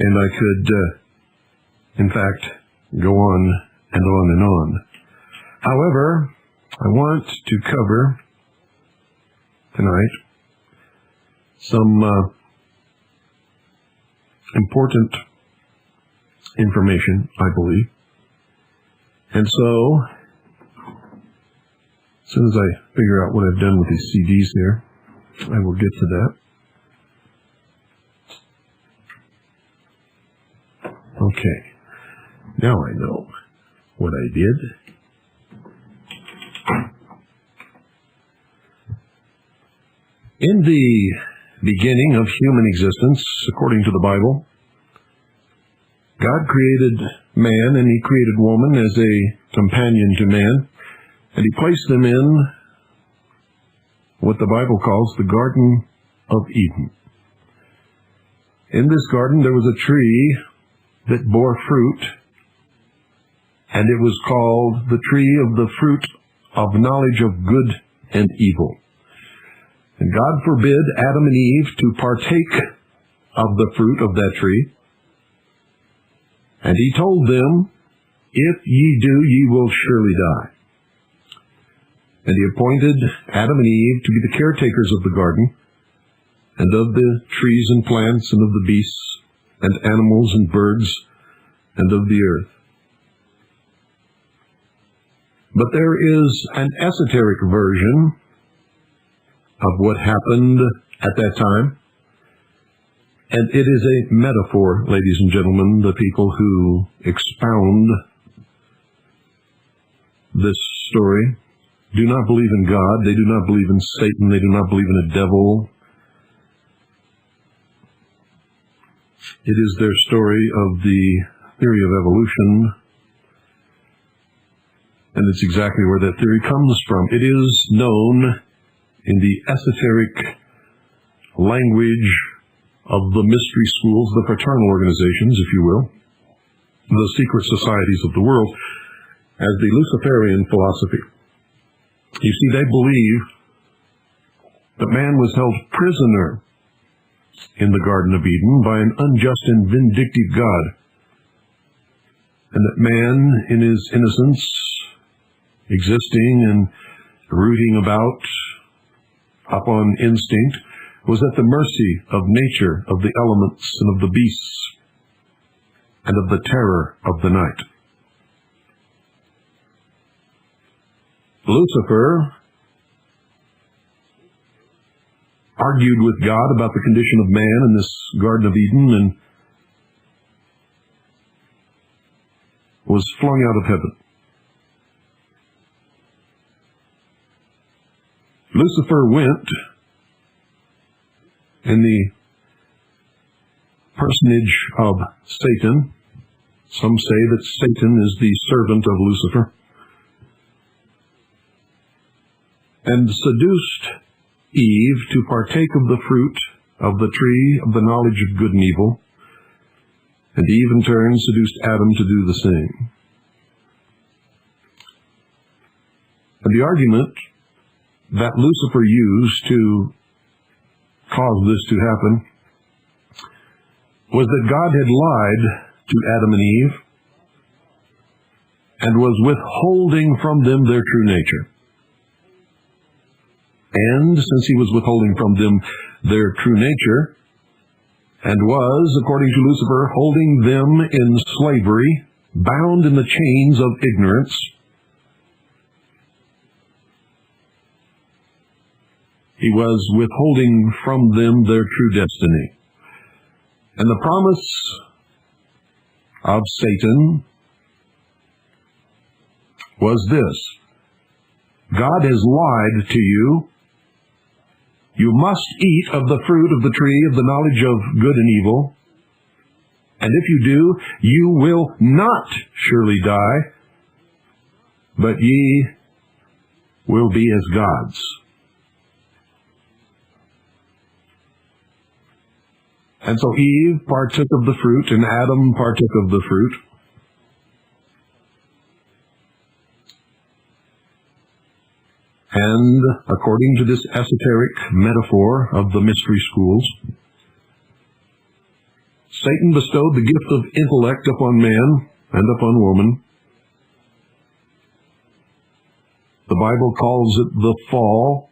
And I could, in fact, go on and on and on. However, I want to cover tonight some important information, I believe. And so, as soon as I figure out what I've done with these CDs here, I will get to that. Okay, now I know what I did. In the beginning of human existence, according to the Bible, God created man and He created woman as a companion to man, and He placed them in what the Bible calls the Garden of Eden. In this garden there was a tree that bore fruit, and it was called the tree of the fruit of knowledge of good and evil. And God forbid Adam and Eve to partake of the fruit of that tree. And He told them, if ye do, ye will surely die. And He appointed Adam and Eve to be the caretakers of the garden, and of the trees and plants, and of the beasts, and animals and birds, and of the earth. But there is an esoteric version of what happened at that time, and it is a metaphor, ladies and gentlemen. The people who expound this story do not believe in God, they do not believe in Satan, they do not believe in a devil. It is their story of the theory of evolution, and it's exactly where that theory comes from. It is known in the esoteric language of the mystery schools, the fraternal organizations, if you will, the secret societies of the world, as the Luciferian philosophy. You see, they believe that man was held prisoner in the Garden of Eden by an unjust and vindictive God, and that man, in his innocence, existing and rooting about upon instinct, was at the mercy of nature, of the elements, and of the beasts, and of the terror of the night. Lucifer argued with God about the condition of man in this Garden of Eden and was flung out of heaven. Lucifer went in the personage of Satan. Some say that Satan is the servant of Lucifer, and seduced Eve to partake of the fruit of the tree of the knowledge of good and evil, and Eve in turn seduced Adam to do the same. And the argument that Lucifer used to cause this to happen was that God had lied to Adam and Eve and was withholding from them their true nature. And since He was withholding from them their true nature, and was, according to Lucifer, holding them in slavery, bound in the chains of ignorance, He was withholding from them their true destiny. And the promise of Satan was this: God has lied to you. You must eat of the fruit of the tree of the knowledge of good and evil, and if you do, you will not surely die, but ye will be as gods. And so Eve partook of the fruit, and Adam partook of the fruit. And according to this esoteric metaphor of the mystery schools, Satan bestowed the gift of intellect upon man and upon woman. The Bible calls it the fall.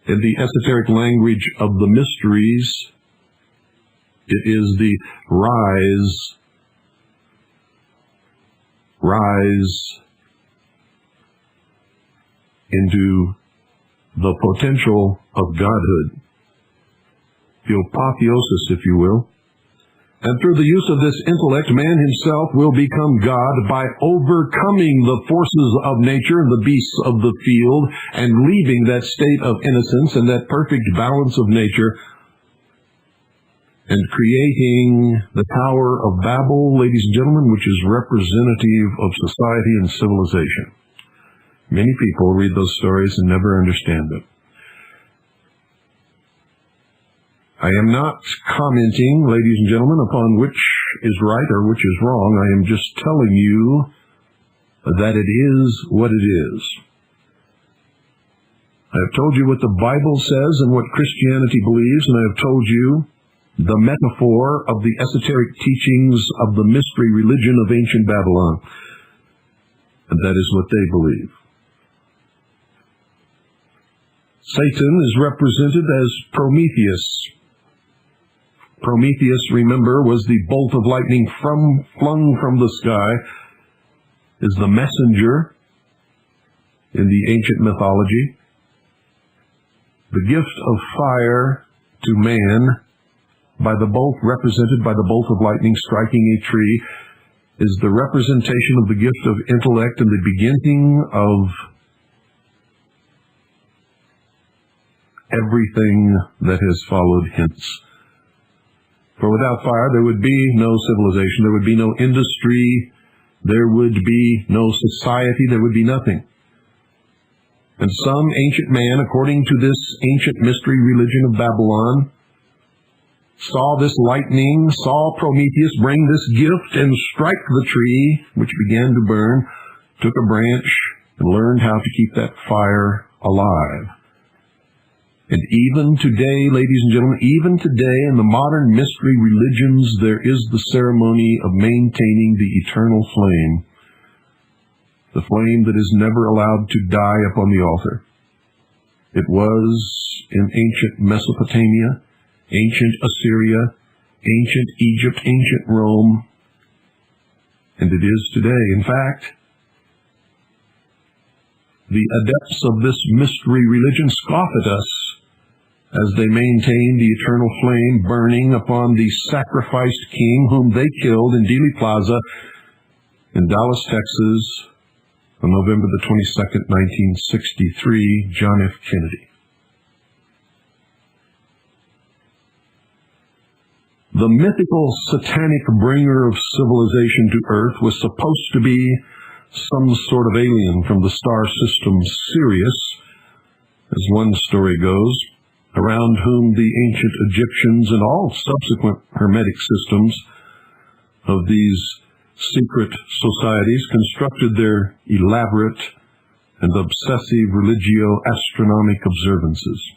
In the esoteric language of the mysteries, it is the rise into the potential of Godhood, the apotheosis, if you will. And through the use of this intellect, man himself will become God by overcoming the forces of nature and the beasts of the field and leaving that state of innocence and that perfect balance of nature and creating the Tower of Babel, ladies and gentlemen, which is representative of society and civilization. Many people read those stories and never understand them. I am not commenting, ladies and gentlemen, upon which is right or which is wrong. I am just telling you that it is what it is. I have told you what the Bible says and what Christianity believes, and I have told you the metaphor of the esoteric teachings of the mystery religion of ancient Babylon. And that is what they believe. Satan is represented as Prometheus. Prometheus, remember, was the bolt of lightning flung from the sky, is the messenger in the ancient mythology. The gift of fire to man, by the bolt represented by the bolt of lightning striking a tree, is the representation of the gift of intellect and the beginning of everything that has followed hence. For without fire, there would be no civilization, there would be no industry, there would be no society, there would be nothing. And some ancient man, according to this ancient mystery religion of Babylon, saw this lightning, saw Prometheus bring this gift and strike the tree, which began to burn, took a branch, and learned how to keep that fire alive. And even today, ladies and gentlemen, even today in the modern mystery religions, there is the ceremony of maintaining the eternal flame, the flame that is never allowed to die upon the altar. It was in ancient Mesopotamia, ancient Assyria, ancient Egypt, ancient Rome, and it is today. In fact, the adepts of this mystery religion scoff at us as they maintain the eternal flame burning upon the sacrificed king whom they killed in Dealey Plaza in Dallas, Texas, on November the 22nd, 1963, John F. Kennedy. The mythical satanic bringer of civilization to Earth was supposed to be some sort of alien from the star system Sirius, as one story goes, around whom the ancient Egyptians and all subsequent Hermetic systems of these secret societies constructed their elaborate and obsessive religio-astronomic observances.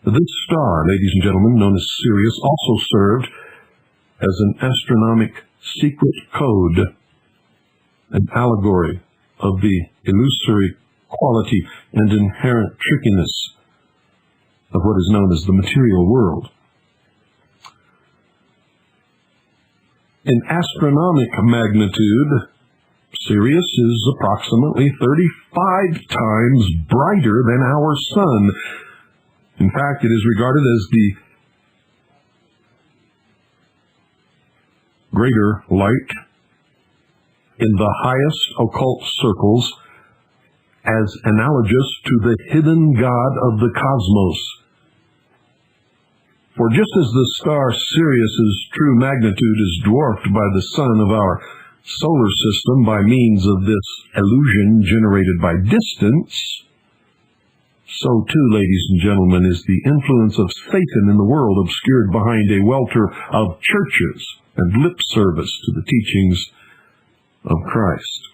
This star, ladies and gentlemen, known as Sirius, also served as an astronomic secret code, an allegory of the illusory quality and inherent trickiness of what is known as the material world. In astronomic magnitude, Sirius is approximately 35 times brighter than our sun. In fact, it is regarded as the greater light in the highest occult circles, as analogous to the hidden God of the cosmos. For just as the star Sirius's true magnitude is dwarfed by the sun of our solar system by means of this illusion generated by distance, so too, ladies and gentlemen, is the influence of Satan in the world obscured behind a welter of churches and lip service to the teachings of Christ.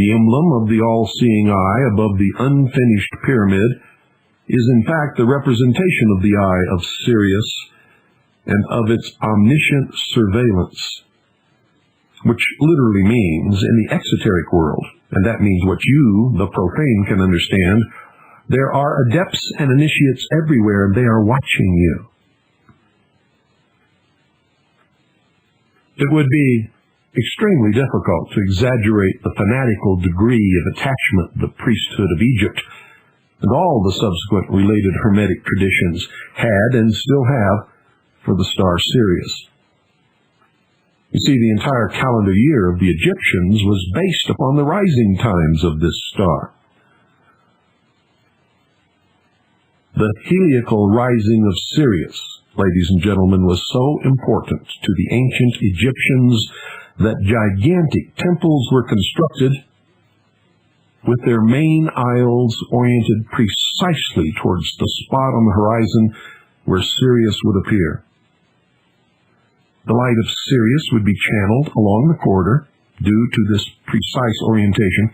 The emblem of the all-seeing eye above the unfinished pyramid is in fact the representation of the eye of Sirius and of its omniscient surveillance, which literally means in the exoteric world, and that means what you, the profane, can understand, there are adepts and initiates everywhere, and they are watching you. It would be extremely difficult to exaggerate the fanatical degree of attachment the priesthood of Egypt and all the subsequent related Hermetic traditions had and still have for the star Sirius. You see, the entire calendar year of the Egyptians was based upon the rising times of this star. The heliacal rising of Sirius, ladies and gentlemen, was so important to the ancient Egyptians that gigantic temples were constructed with their main aisles oriented precisely towards the spot on the horizon where Sirius would appear. The light of Sirius would be channeled along the corridor due to this precise orientation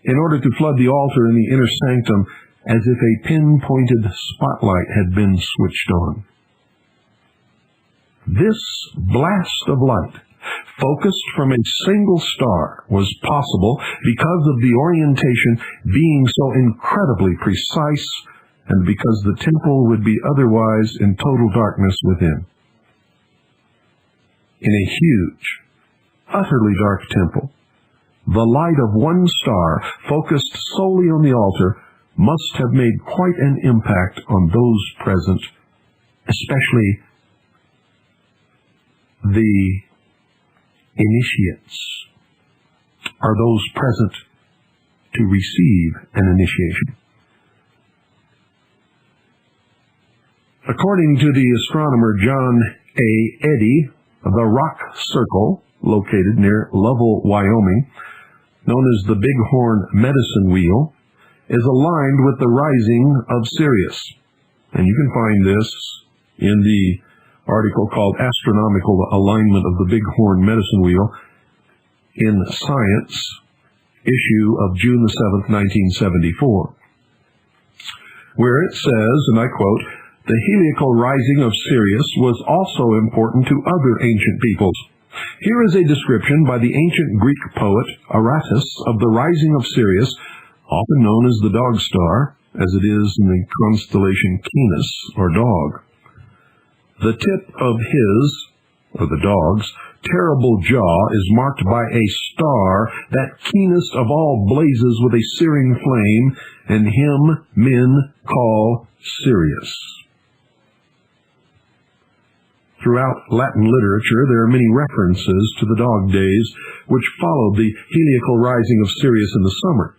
in order to flood the altar in the inner sanctum as if a pinpointed spotlight had been switched on. This blast of light, focused from a single star, was possible because of the orientation being so incredibly precise and because the temple would be otherwise in total darkness within. In a huge, utterly dark temple, the light of one star focused solely on the altar must have made quite an impact on those present, especially the initiates, are those present to receive an initiation. According to the astronomer John A. Eddy, the rock circle, located near Lovell, Wyoming, known as the Bighorn Medicine Wheel, is aligned with the rising of Sirius. And you can find this in the article called Astronomical Alignment of the Bighorn Medicine Wheel in Science, issue of June the 7th, 1974, where it says, and I quote, "The heliacal rising of Sirius was also important to other ancient peoples. Here is a description by the ancient Greek poet Aratus of the rising of Sirius, often known as the dog star, as it is in the constellation Canis, or dog. The tip of his, or the dog's, terrible jaw is marked by a star, that keenest of all blazes with a searing flame, and him men call Sirius." Throughout Latin literature, there are many references to the dog days which followed the heliacal rising of Sirius in the summer.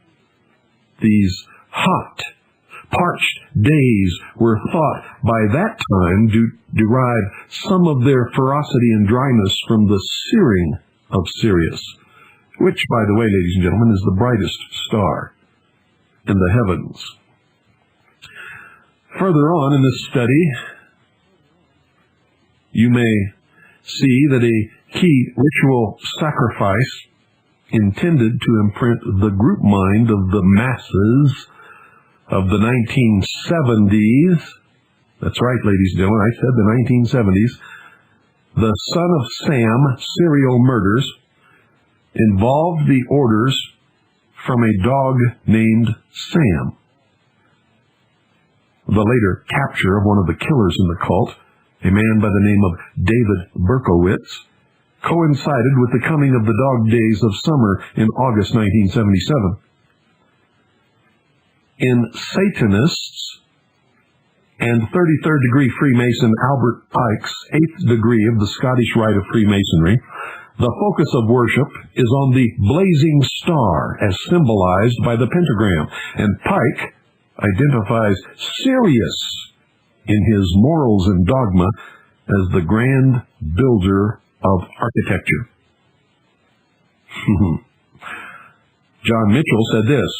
These hot, parched days were thought by that time to derive some of their ferocity and dryness from the searing of Sirius, which, by the way, ladies and gentlemen, is the brightest star in the heavens. Further on in this study, you may see that a key ritual sacrifice intended to imprint the group mind of the masses of the 1970s, that's right, ladies and gentlemen, I said the 1970s, the Son of Sam serial murders involved the orders from a dog named Sam. The later capture of one of the killers in the cult, a man by the name of David Berkowitz, coincided with the coming of the dog days of summer in August 1977. In Satanists and 33rd degree Freemason Albert Pike's 8th degree of the Scottish Rite of Freemasonry, the focus of worship is on the blazing star as symbolized by the pentagram, and Pike identifies Sirius in his Morals and Dogma as the grand builder of architecture. John Mitchell said this: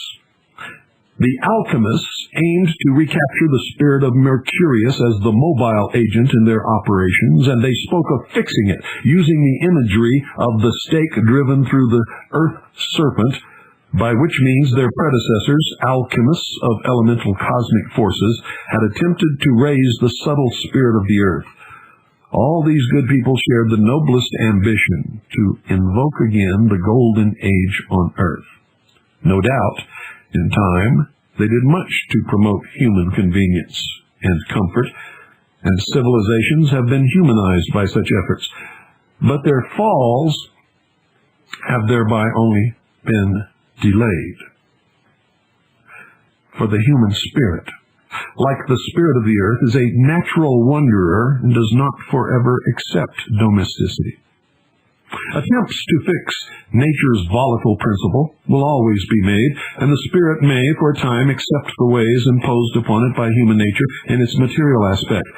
"The alchemists aimed to recapture the spirit of Mercurius as the mobile agent in their operations, and they spoke of fixing it, using the imagery of the stake driven through the earth serpent by which means their predecessors, alchemists of elemental cosmic forces, had attempted to raise the subtle spirit of the earth. All these good people shared the noblest ambition to invoke again the golden age on earth. No doubt, in time, they did much to promote human convenience and comfort, and civilizations have been humanized by such efforts. But their falls have thereby only been delayed. For the human spirit, like the spirit of the earth, is a natural wanderer and does not forever accept domesticity. Attempts to fix nature's volatile principle will always be made, and the spirit may, for a time, accept the ways imposed upon it by human nature in its material aspect.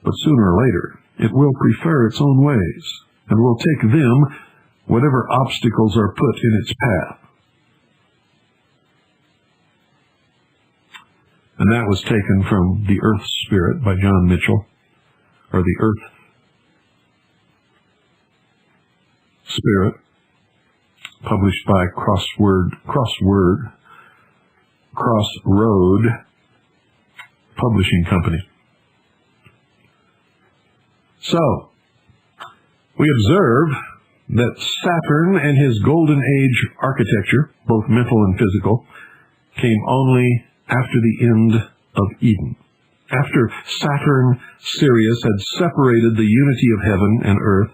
But sooner or later, it will prefer its own ways, and will take them, whatever obstacles are put in its path. And that was taken from The Earth Spirit by John Mitchell, or The Earth Spirit, published by Crossroad Publishing Company. So, we observe that Saturn and his Golden Age architecture, both mental and physical, came only after the end of Eden, after Saturn, Sirius, had separated the unity of heaven and earth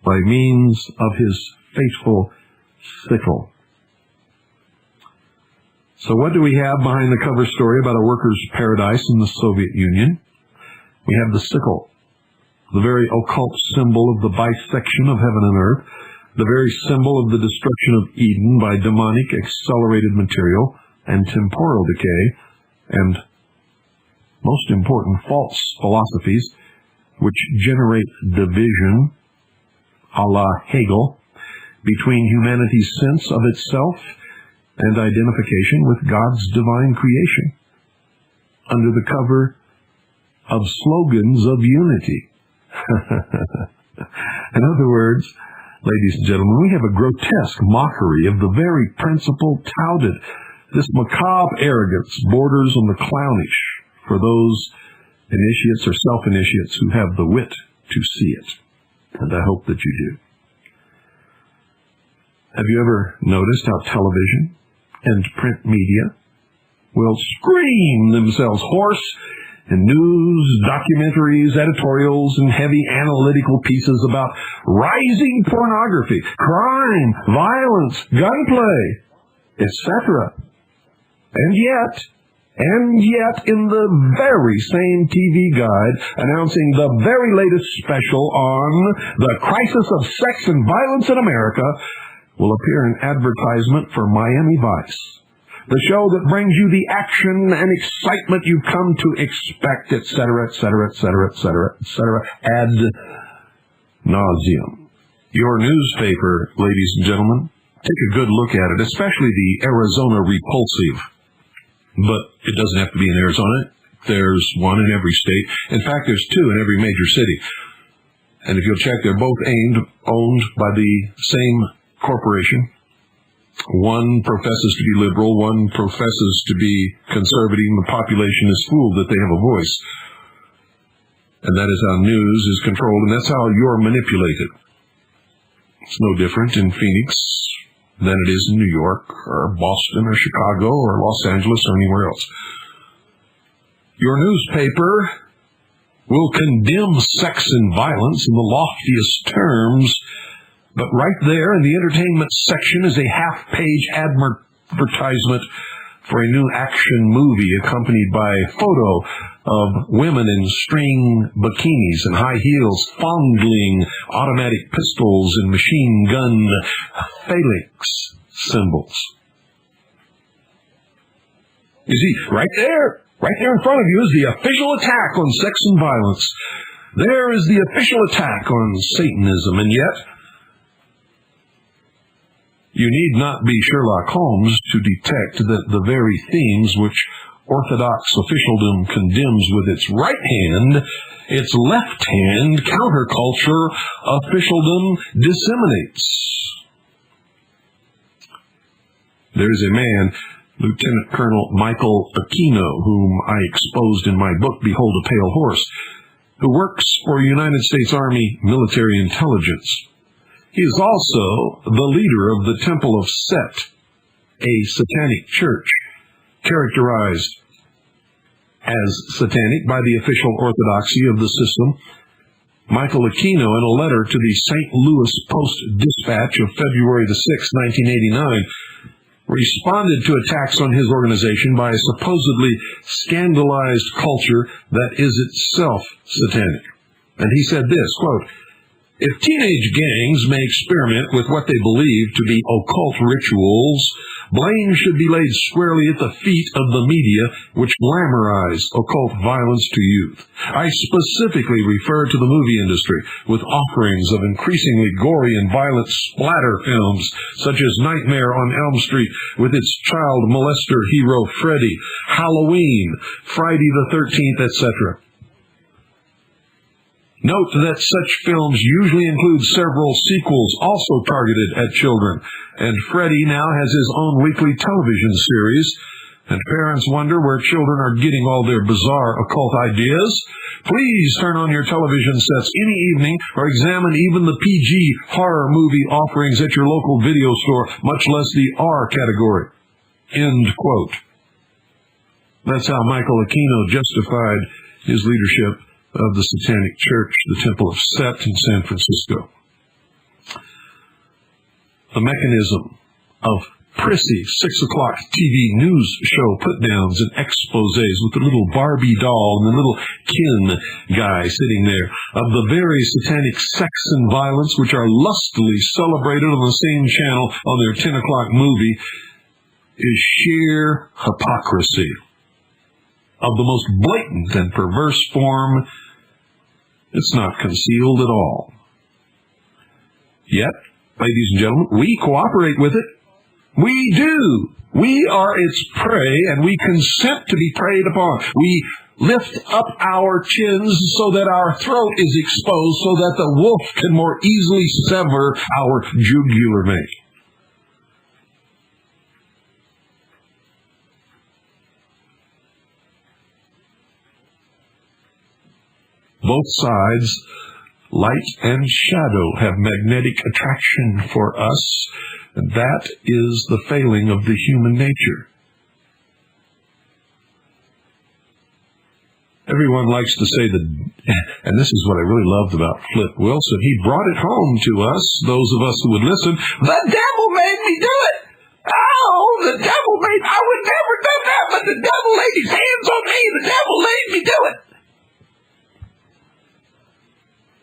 by means of his fateful sickle. So what do we have behind the cover story about a workers' paradise in the Soviet Union? We have the sickle, the very occult symbol of the bisection of heaven and earth, the very symbol of the destruction of Eden by demonic accelerated material and temporal decay, and, most important, false philosophies which generate division, a la Hegel, between humanity's sense of itself and identification with God's divine creation, under the cover of slogans of unity. In other words, ladies and gentlemen, we have a grotesque mockery of the very principle touted. This macabre arrogance borders on the clownish for those initiates or self-initiates who have the wit to see it. And I hope that you do. Have you ever noticed how television and print media will scream themselves hoarse in news, documentaries, editorials, and heavy analytical pieces about rising pornography, crime, violence, gunplay, etc.? And yet, in the very same TV guide announcing the very latest special on the crisis of sex and violence in America will appear an advertisement for Miami Vice, the show that brings you the action and excitement you've come to expect, etc., etc., etc., etc., etc., ad nauseum. Your newspaper, ladies and gentlemen, take a good look at it, especially the Arizona Repulsive. But it doesn't have to be in Arizona. There's one in every state. In fact, there's two in every major city. And if you'll check, they're both owned by the same corporation. One professes to be liberal, one professes to be conservative, and the population is fooled that they have a voice. And that is how news is controlled, and that's how you're manipulated. It's no different in Phoenix than it is in New York, or Boston, or Chicago, or Los Angeles, or anywhere else. Your newspaper will condemn sex and violence in the loftiest terms, but right there in the entertainment section is a half-page advertisement for a new action movie accompanied by a photo of women in string bikinis and high heels fondling automatic pistols and machine gun phalanx symbols. You see, right there in front of you is the official attack on sex and violence. There is the official attack on Satanism, and yet you need not be Sherlock Holmes to detect that the very themes which Orthodox officialdom condemns with its right hand, its left hand counterculture officialdom disseminates. There's a man, Lieutenant Colonel Michael Aquino, whom I exposed in my book, Behold a Pale Horse, who works for United States Army military intelligence. He is also the leader of the Temple of Set, a satanic church characterized as satanic by the official orthodoxy of the system. Michael Aquino, in a letter to the St. Louis Post-Dispatch of February the 6th, 1989, responded to attacks on his organization by a supposedly scandalized culture that is itself satanic. And he said this, quote, "If teenage gangs may experiment with what they believe to be occult rituals, blame should be laid squarely at the feet of the media, which glamorize occult violence to youth. I specifically refer to the movie industry, with offerings of increasingly gory and violent splatter films, such as Nightmare on Elm Street with its child molester hero Freddy, Halloween, Friday the 13th, etc. Note that such films usually include several sequels also targeted at children, and Freddy now has his own weekly television series, and parents wonder where children are getting all their bizarre occult ideas. Please turn on your television sets any evening or examine even the PG horror movie offerings at your local video store, much less the R category." End quote. That's how Michael Aquino justified his leadership of the Satanic Church, the Temple of Set in San Francisco. The mechanism of prissy 6 o'clock TV news show put-downs and exposés with the little Barbie doll and the little Ken guy sitting there, of the very satanic sex and violence which are lustily celebrated on the same channel on their 10 o'clock movie, is sheer hypocrisy of the most blatant and perverse form. It's not concealed at all. Yet, ladies and gentlemen, we cooperate with it. We do. We are its prey, and we consent to be preyed upon. We lift up our chins so that our throat is exposed, so that the wolf can more easily sever our jugular vein. Both sides, light and shadow, have magnetic attraction for us, and that is the failing of the human nature. Everyone likes to say that, and this is what I really loved about Flip Wilson, he brought it home to us, those of us who would listen, "The devil made me do it! Oh, the devil made, I would never do that, but the devil laid his hands on me, the devil made me do it!"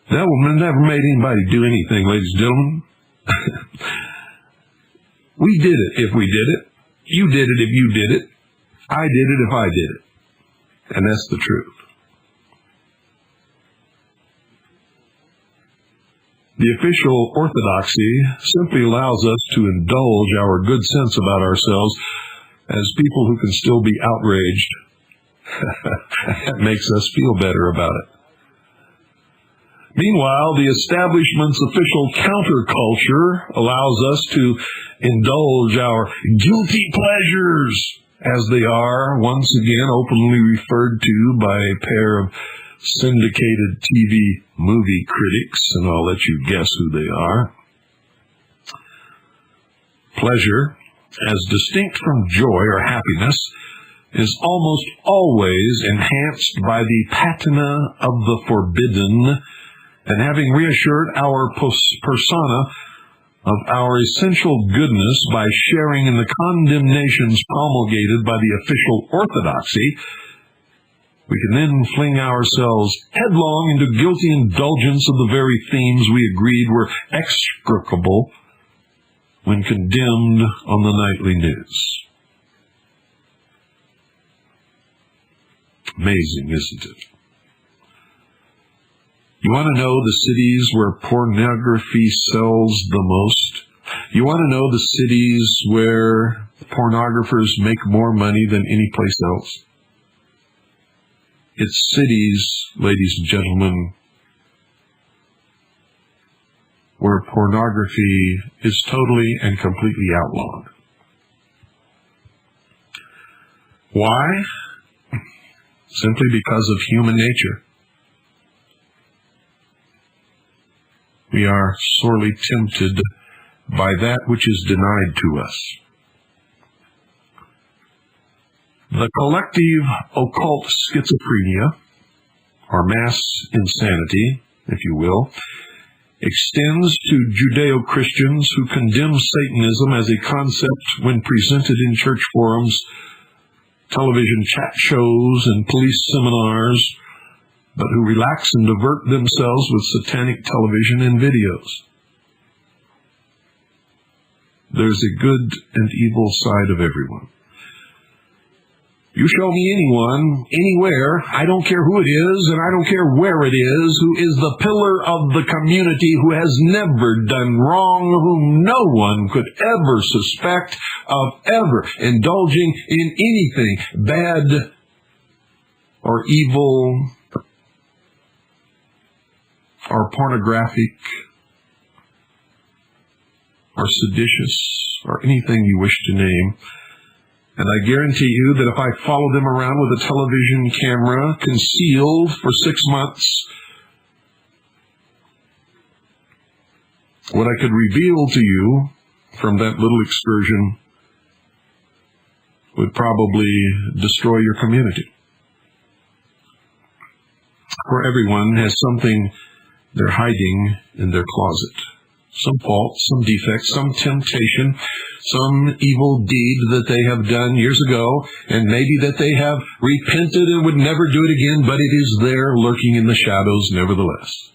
The devil never made anybody do anything, ladies and gentlemen. We did it if we did it. You did it if you did it. I did it if I did it. And that's the truth. The official orthodoxy simply allows us to indulge our good sense about ourselves as people who can still be outraged. That makes us feel better about it. Meanwhile, the establishment's official counterculture allows us to indulge our guilty pleasures, as they are once again openly referred to by a pair of syndicated TV movie critics, and I'll let you guess who they are. Pleasure, as distinct from joy or happiness, is almost always enhanced by the patina of the forbidden, and having reassured our persona of our essential goodness by sharing in the condemnations promulgated by the official orthodoxy, we can then fling ourselves headlong into guilty indulgence of the very themes we agreed were execrable when condemned on the nightly news. Amazing, isn't it? You want to know the cities where pornography sells the most? You want to know the cities where pornographers make more money than any place else? It's cities, ladies and gentlemen, where pornography is totally and completely outlawed. Why? Simply because of human nature. We are sorely tempted by that which is denied to us. The collective occult schizophrenia, or mass insanity, if you will, extends to Judeo-Christians who condemn Satanism as a concept when presented in church forums, television chat shows, and police seminars, but who relax and divert themselves with satanic television and videos. There's a good and evil side of everyone. You show me anyone, anywhere, I don't care who it is, and I don't care where it is, who is the pillar of the community, who has never done wrong, whom no one could ever suspect of ever indulging in anything bad or evil or pornographic or seditious or anything you wish to name. And I guarantee you that if I follow them around with a television camera concealed for 6 months, what I could reveal to you from that little excursion would probably destroy your community. For everyone has something they're hiding in their closet. Some fault, some defect, some temptation, some evil deed that they have done years ago, and maybe that they have repented and would never do it again, but it is there lurking in the shadows nevertheless.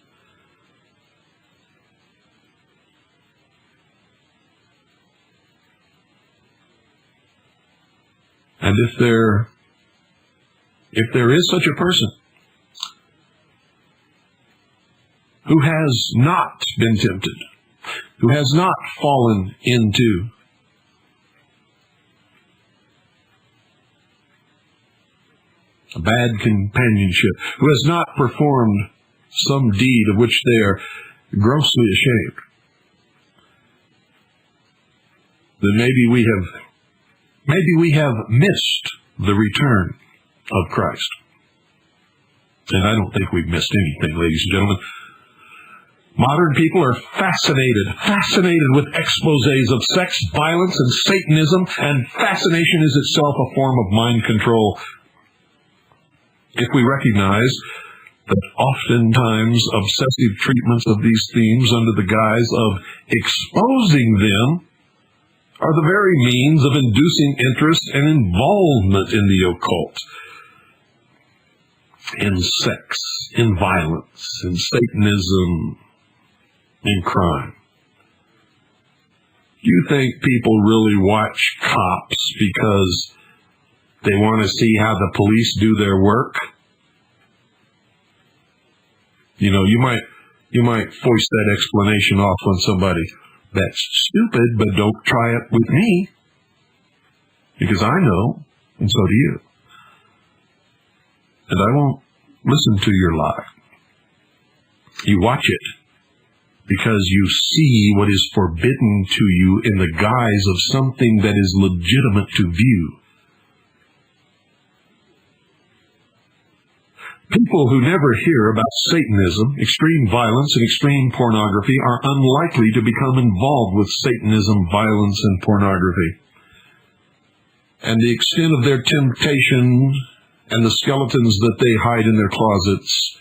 And if there is such a person who has not been tempted, who has not fallen into a bad companionship, who has not performed some deed of which they are grossly ashamed, then maybe we have missed the return of Christ. And I don't think we've missed anything, ladies and gentlemen. Modern people are fascinated with exposés of sex, violence, and Satanism, and fascination is itself a form of mind control. If we recognize that oftentimes obsessive treatments of these themes under the guise of exposing them are the very means of inducing interest and involvement in the occult, in sex, in violence, in Satanism, in crime. Do you think people really watch cops because they want to see how the police do their work? You know, you might foist that explanation off on somebody. That's stupid, but don't try it with me, because I know, and so do you. And I won't listen to your lie. You watch it because you see what is forbidden to you in the guise of something that is legitimate to view. People who never hear about Satanism, extreme violence, and extreme pornography are unlikely to become involved with Satanism, violence, and pornography. And the extent of their temptation and the skeletons that they hide in their closets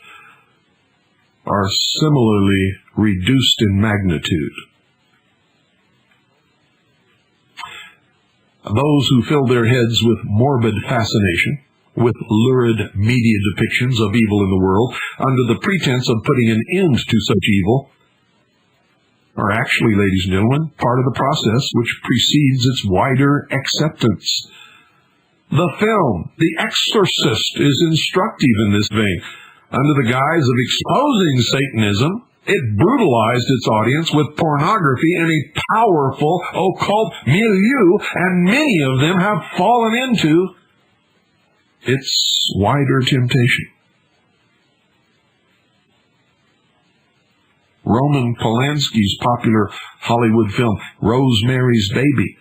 are similarly reduced in magnitude. Those who fill their heads with morbid fascination, with lurid media depictions of evil in the world, under the pretense of putting an end to such evil, are actually, ladies and gentlemen, part of the process which precedes its wider acceptance. The film, The Exorcist, is instructive in this vein. Under the guise of exposing Satanism, it brutalized its audience with pornography in a powerful occult milieu, and many of them have fallen into its wider temptation. Roman Polanski's popular Hollywood film, Rosemary's Baby,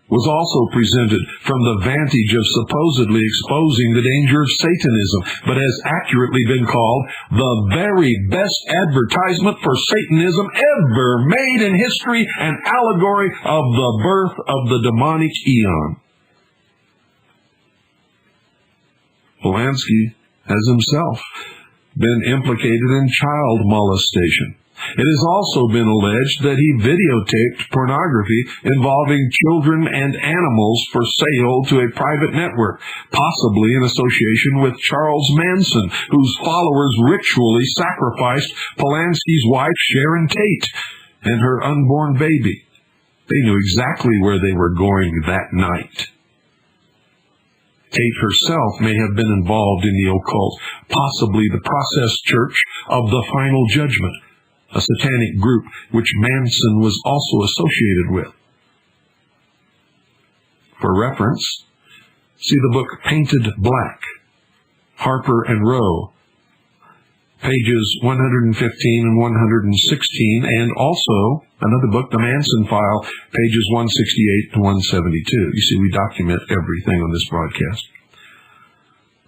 was also presented from the vantage of supposedly exposing the danger of Satanism, but has accurately been called the very best advertisement for Satanism ever made in history, an allegory of the birth of the demonic eon. Polanski has himself been implicated in child molestation. It has also been alleged that he videotaped pornography involving children and animals for sale to a private network, possibly in association with Charles Manson, whose followers ritually sacrificed Polanski's wife, Sharon Tate, and her unborn baby. They knew exactly where they were going that night. Tate herself may have been involved in the occult, possibly the Process Church of the Final Judgment, a satanic group which Manson was also associated with. For reference, see the book Painted Black, Harper and Row, pages 115 and 116, and also another book, The Manson File, pages 168 to 172. You see, we document everything on this broadcast.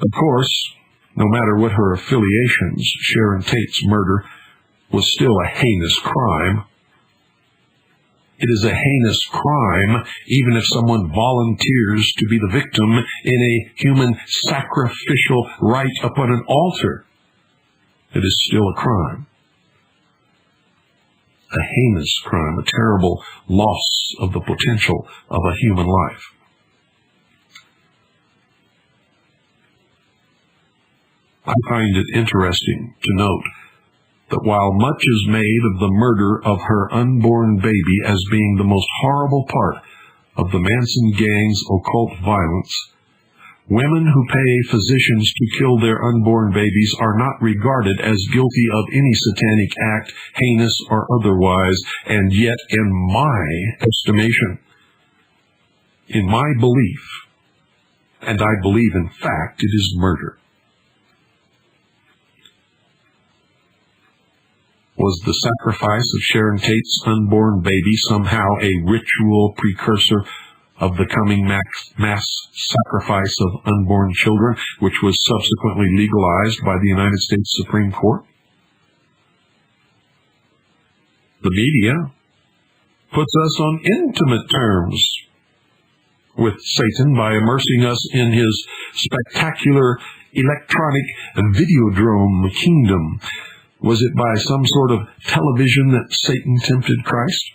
Of course, no matter what her affiliations, Sharon Tate's murder was still a heinous crime. It is a heinous crime even if someone volunteers to be the victim in a human sacrificial rite upon an altar. It is still a crime. A heinous crime, a terrible loss of the potential of a human life. I find it interesting to note that while much is made of the murder of her unborn baby as being the most horrible part of the Manson gang's occult violence, women who pay physicians to kill their unborn babies are not regarded as guilty of any satanic act, heinous or otherwise, and yet, in my estimation, in my belief, and I believe in fact it is murder, was the sacrifice of Sharon Tate's unborn baby somehow a ritual precursor of the coming mass sacrifice of unborn children, which was subsequently legalized by the United States Supreme Court? The media puts us on intimate terms with Satan by immersing us in his spectacular electronic Videodrome kingdom. Was it by some sort of television that Satan tempted Christ?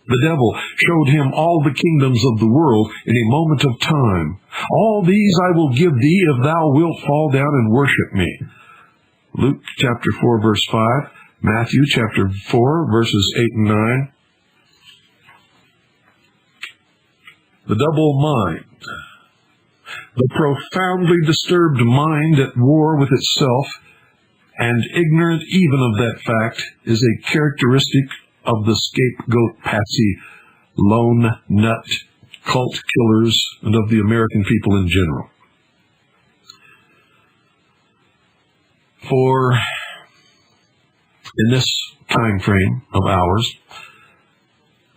The devil showed him all the kingdoms of the world in a moment of time. All these I will give thee if thou wilt fall down and worship me. Luke chapter 4, verse 5. Matthew chapter 4, verses 8 and 9. The double mind. The profoundly disturbed mind at war with itself, and ignorant even of that fact, is a characteristic of the scapegoat patsy, lone nut, cult killers, and of the American people in general. For in this time frame of ours,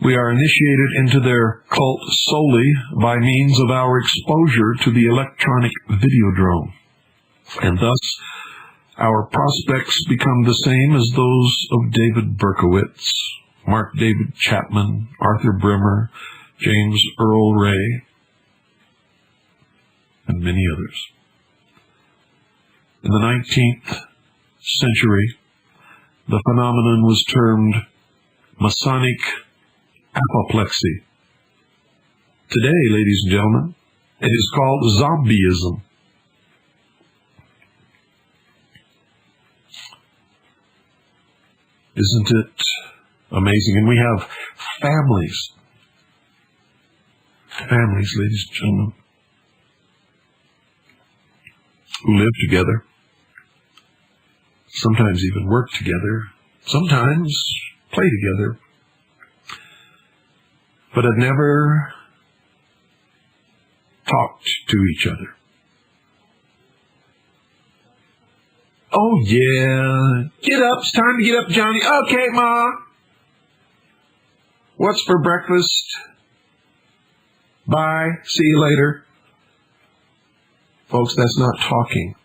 we are initiated into their cult solely by means of our exposure to the electronic Videodrome, and thus our prospects become the same as those of David Berkowitz, Mark David Chapman, Arthur Brimmer, James Earl Ray, and many others. In the 19th century, the phenomenon was termed masonic apoplexy. Today, ladies and gentlemen, it is called zombieism. Isn't it amazing? And we have families, ladies and gentlemen, who live together, sometimes even work together, sometimes play together, but have never talked to each other. Oh yeah, get up, it's time to get up, Johnny. Okay, Ma. What's for breakfast? Bye. See you later. Folks, that's not talking.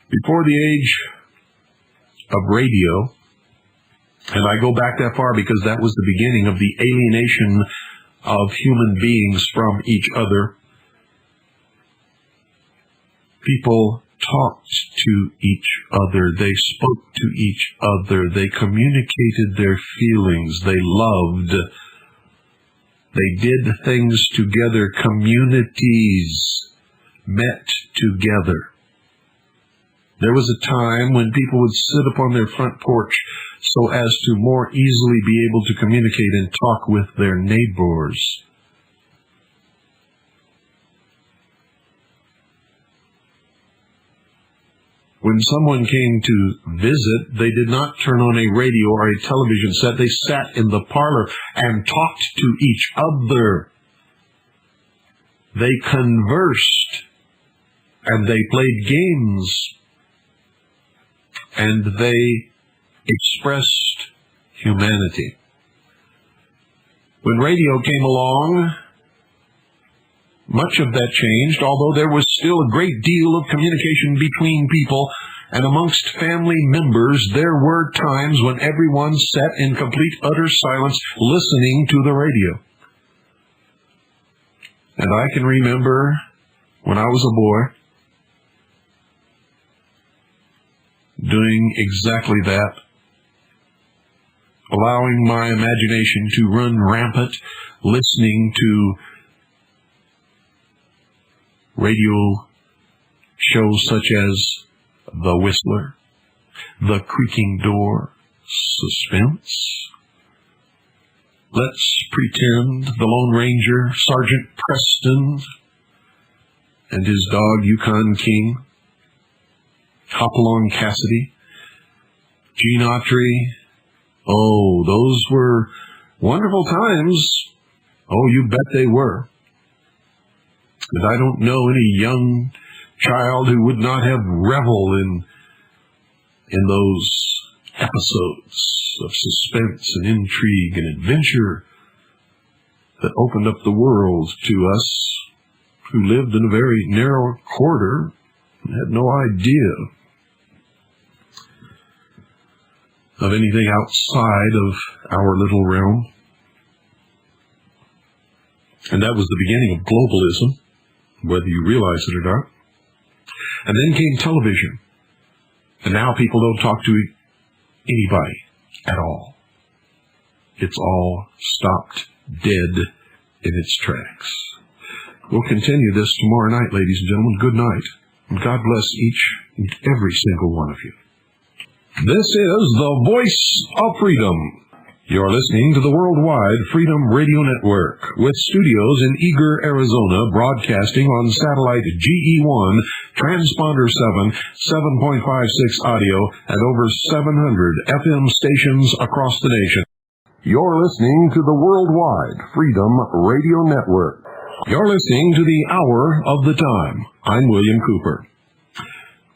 Before the age of radio, and I go back that far because that was the beginning of the alienation of human beings from each other, people talked to each other, they spoke to each other, they communicated their feelings, they loved, they did things together, communities met together. There was a time when people would sit upon their front porch so as to more easily be able to communicate and talk with their neighbors. When someone came to visit, they did not turn on a radio or a television set. They sat in the parlor and talked to each other. They conversed, and they played games, and they expressed humanity. When radio came along, much of that changed, although there was still a great deal of communication between people, and amongst family members there were times when everyone sat in complete, utter silence listening to the radio. And I can remember when I was a boy doing exactly that, allowing my imagination to run rampant, listening to radio shows such as The Whistler, The Creaking Door, Suspense, Let's Pretend, The Lone Ranger, Sergeant Preston and his dog Yukon King, Hopalong Cassidy, Gene Autry. Oh, those were wonderful times. Oh, you bet they were. And I don't know any young child who would not have reveled in those episodes of suspense and intrigue and adventure that opened up the world to us who lived in a very narrow quarter and had no idea of anything outside of our little realm. And that was the beginning of globalism, whether you realize it or not. And then came television. And now people don't talk to anybody at all. It's all stopped dead in its tracks. We'll continue this tomorrow night, ladies and gentlemen. Good night. And God bless each and every single one of you. This is the Voice of Freedom. You're listening to the Worldwide Freedom Radio Network, with studios in Eager, Arizona, broadcasting on satellite GE1, transponder 7, 7.56 audio, and over 700 FM stations across the nation. You're listening to the Worldwide Freedom Radio Network. You're listening to the Hour of the Time. I'm William Cooper.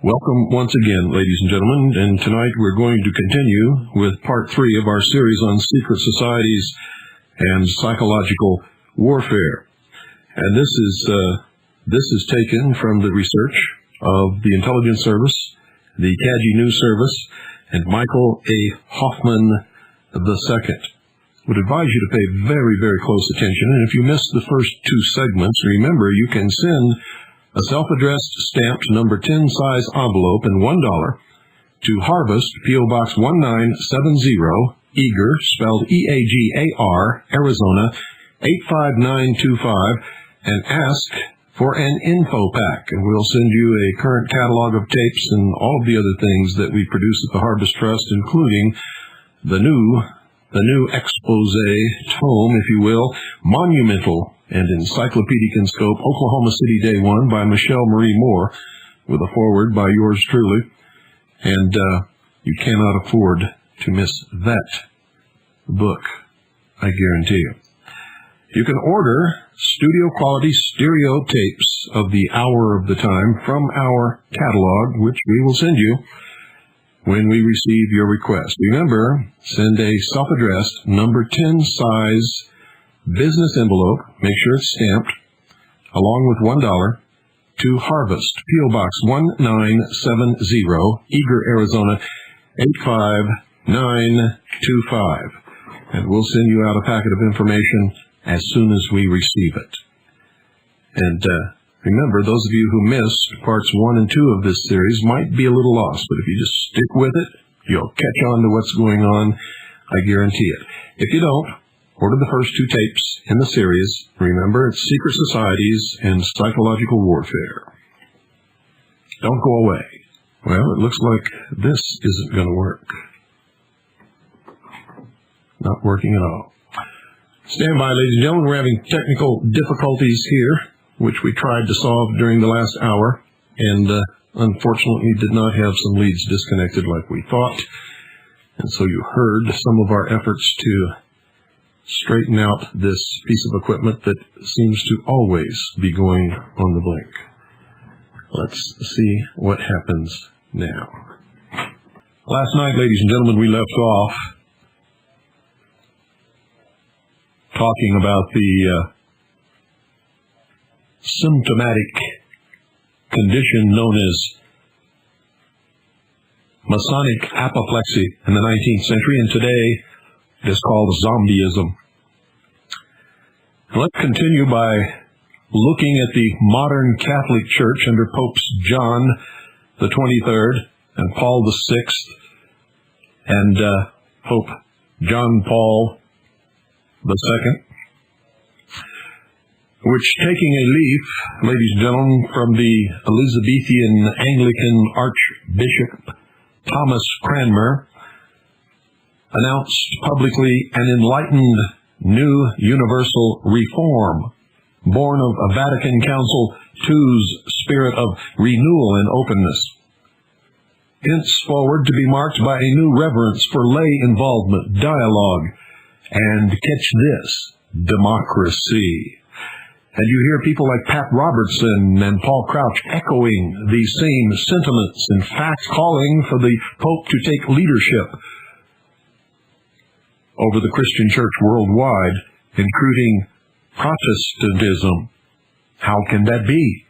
Welcome once again, ladies and gentlemen, and tonight we're going to continue with part 3 of our series on secret societies and psychological warfare. And this is taken from the research of the Intelligence Service, the Kaji News Service, and Michael A. Hoffman II. Would advise you to pay very, very close attention, and if you missed the first 2 segments, remember you can send a self-addressed stamped number 10 size envelope and $1 to Harvest, P.O. Box 1970, Eager, spelled E-A-G-A-R, Arizona, 85925, and ask for an info pack. And we'll send you a current catalog of tapes and all of the other things that we produce at the Harvest Trust, including the new expose tome, if you will, monumental and encyclopedic in scope, Oklahoma City Day 1 by Michelle Marie Moore, with a foreword by yours truly. And you cannot afford to miss that book, I guarantee you. You can order studio-quality stereo tapes of the Hour of the Time from our catalog, which we will send you when we receive your request. Remember, send a self-addressed number 10 size business envelope, make sure it's stamped, along with $1, to Harvest, P.O. Box 1970, Eager, Arizona 85925. And we'll send you out a packet of information as soon as we receive it. And remember, those of you who missed parts 1 and 2 of this series might be a little lost, but if you just stick with it, you'll catch on to what's going on, I guarantee it. If you don't, order the first 2 tapes in the series. Remember, it's Secret Societies and Psychological Warfare. Don't go away. Well, it looks like this isn't going to work. Not working at all. Stand by, ladies and gentlemen. We're having technical difficulties here, which we tried to solve during the last hour, and unfortunately did not have some leads disconnected like we thought. And so you heard some of our efforts to straighten out this piece of equipment that seems to always be going on the blink. Let's see what happens now. Last night, ladies and gentlemen, we left off talking about the symptomatic condition known as masonic apoplexy in the 19th century, and today it is called zombieism. Let's continue by looking at the modern Catholic Church under Popes John the 23rd and Paul the 6th and Pope John Paul the 2nd, which, taking a leaf, ladies and gentlemen, from the Elizabethan Anglican Archbishop Thomas Cranmer, announced publicly an enlightened new universal reform, born of a Vatican Council II's spirit of renewal and openness, henceforward to be marked by a new reverence for lay involvement, dialogue, and, catch this, democracy. And you hear people like Pat Robertson and Paul Crouch echoing these same sentiments, in fact calling for the Pope to take leadership over the Christian church worldwide, including Protestantism. How can that be?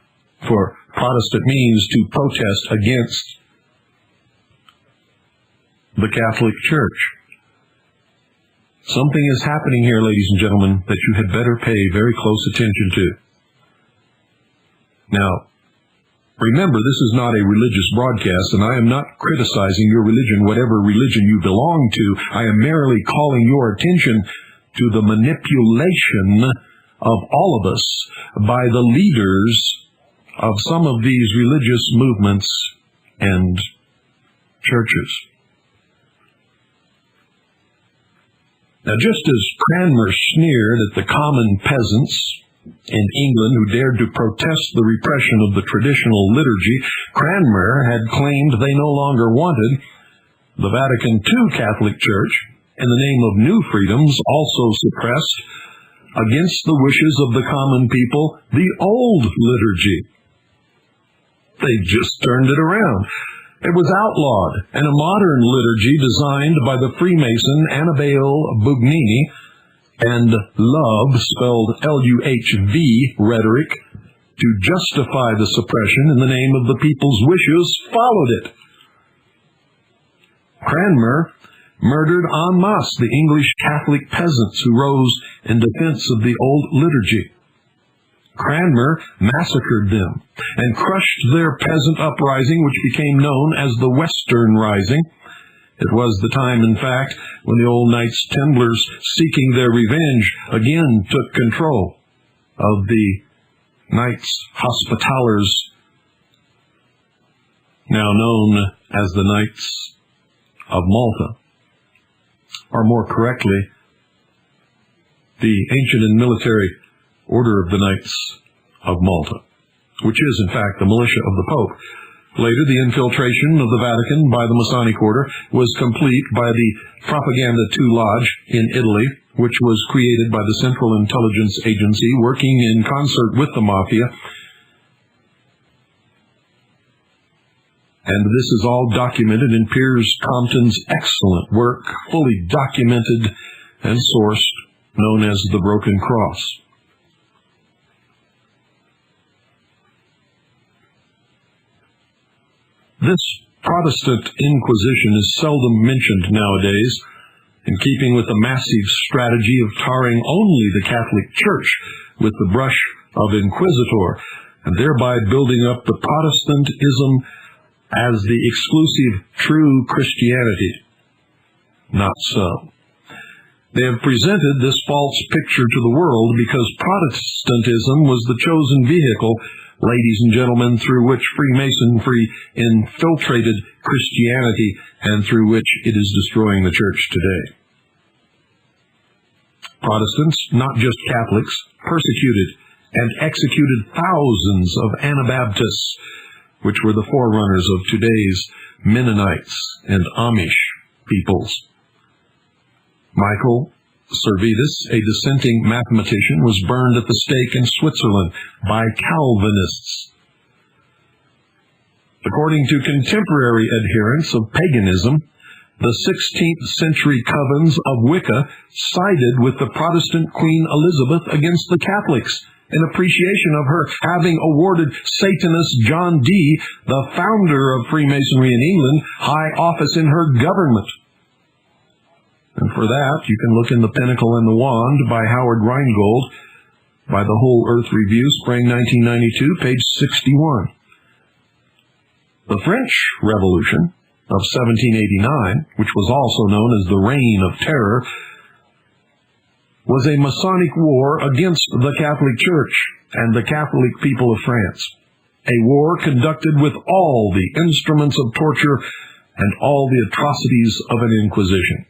For Protestant means to protest against the Catholic Church. Something is happening here, ladies and gentlemen, that you had better pay very close attention to. Now, remember, this is not a religious broadcast, and I am not criticizing your religion, whatever religion you belong to. I am merely calling your attention to the manipulation of all of us by the leaders of some of these religious movements and churches. Now, just as Cranmer sneered at the common peasants in England who dared to protest the repression of the traditional liturgy, Cranmer had claimed they no longer wanted the Vatican II Catholic Church, in the name of new freedoms, also suppressed, against the wishes of the common people, the old liturgy. They just turned it around. It was outlawed, and a modern liturgy designed by the Freemason Annibale Bugnini and love, spelled L-U-H-V, rhetoric, to justify the suppression in the name of the people's wishes, followed it. Cranmer murdered en masse the English Catholic peasants who rose in defense of the old liturgy. Cranmer massacred them and crushed their peasant uprising, which became known as the Western Rising. It was the time, in fact, when the old Knights Templars, seeking their revenge, again took control of the Knights Hospitallers, now known as the Knights of Malta, or more correctly, the ancient and military Order of the Knights of Malta, which is, in fact, the militia of the Pope. Later, the infiltration of the Vatican by the Masonic Order was complete by the Propaganda II Lodge in Italy, which was created by the Central Intelligence Agency, working in concert with the Mafia. And this is all documented in Piers Compton's excellent work, fully documented and sourced, known as The Broken Cross. This Protestant Inquisition is seldom mentioned nowadays, in keeping with the massive strategy of tarring only the Catholic Church with the brush of inquisitor, and thereby building up the Protestantism as the exclusive true Christianity. Not so. They have presented this false picture to the world because Protestantism was the chosen vehicle, ladies and gentlemen, through which Freemasonry infiltrated Christianity and through which it is destroying the church today. Protestants, not just Catholics, persecuted and executed thousands of Anabaptists, which were the forerunners of today's Mennonites and Amish peoples. Michael Servetus, a dissenting mathematician, was burned at the stake in Switzerland by Calvinists. According to contemporary adherents of paganism, the 16th century covens of Wicca sided with the Protestant Queen Elizabeth against the Catholics, in appreciation of her having awarded Satanist John Dee, the founder of Freemasonry in England, high office in her government. And for that, you can look in The Pinnacle and the Wand by Howard Rheingold, by the Whole Earth Review, spring 1992, page 61. The French Revolution of 1789, which was also known as the Reign of Terror, was a Masonic war against the Catholic Church and the Catholic people of France. A war conducted with all the instruments of torture and all the atrocities of an inquisition.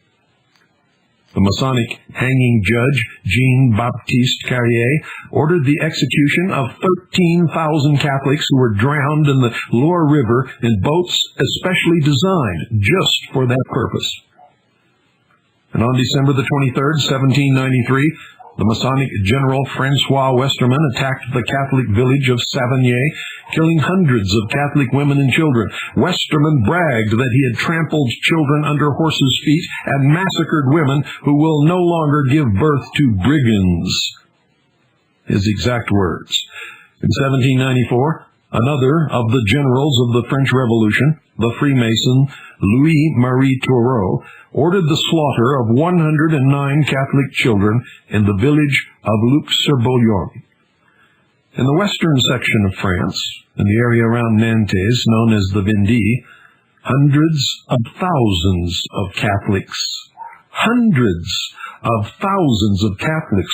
The Masonic hanging judge, Jean-Baptiste Carrier, ordered the execution of 13,000 Catholics who were drowned in the Loire River in boats especially designed just for that purpose. And on December the 23rd, 1793, the Masonic general Francois Westermann attacked the Catholic village of Savigny, killing hundreds of Catholic women and children. Westermann bragged that he had trampled children under horses' feet and massacred women who will no longer give birth to brigands. His exact words. In 1794, another of the generals of the French Revolution, the Freemason Louis-Marie Thoreau, ordered the slaughter of 109 Catholic children in the village of Luc-sur-Boulogne. In the western section of France, in the area around Nantes, known as the Vendée, hundreds of thousands of Catholics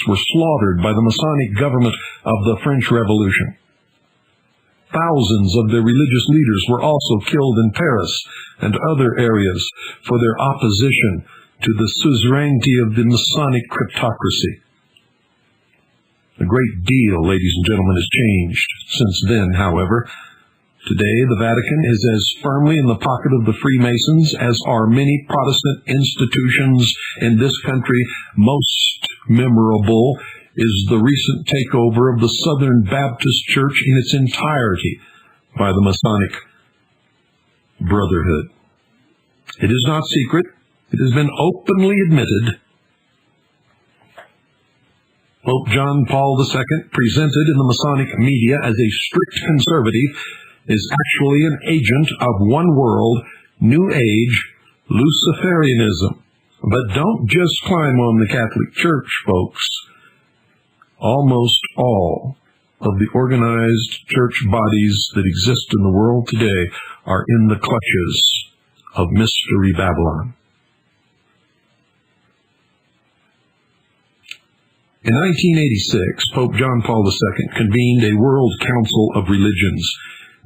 were slaughtered by the Masonic government of the French Revolution. Thousands of their religious leaders were also killed in Paris and other areas for their opposition to the suzerainty of the Masonic cryptocracy. A great deal, ladies and gentlemen, has changed since then, however. Today, the Vatican is as firmly in the pocket of the Freemasons as are many Protestant institutions in this country. Most memorable is the recent takeover of the Southern Baptist Church in its entirety by the Masonic Brotherhood. It is not secret. It has been openly admitted. Pope John Paul II, presented in the Masonic media as a strict conservative, is actually an agent of one world, New Age, Luciferianism. But don't just climb on the Catholic Church, folks. Almost all of the organized church bodies that exist in the world today are in the clutches of Mystery Babylon. In 1986, Pope John Paul II convened a World Council of Religions,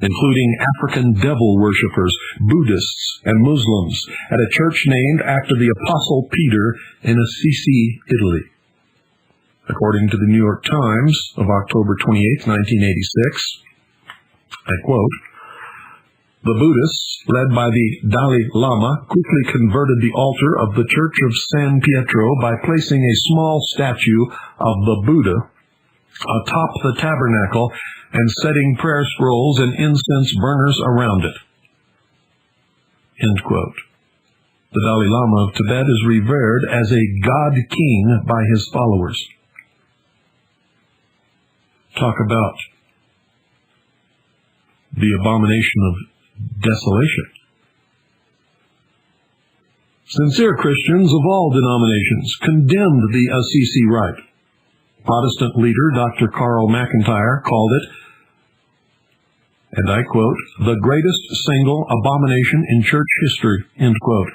including African devil worshippers, Buddhists, and Muslims, at a church named after the Apostle Peter in Assisi, Italy. According to the New York Times of October 28, 1986, I quote, "The Buddhists, led by the Dalai Lama, quickly converted the altar of the Church of San Pietro by placing a small statue of the Buddha atop the tabernacle and setting prayer scrolls and incense burners around it. end quote. The Dalai Lama of Tibet is revered as a god-king by his followers. Talk about the abomination of desolation. Sincere Christians of all denominations condemned the Assisi rite. Protestant leader Dr. Carl McIntyre called it, and I quote, the greatest single abomination in church history, end quote.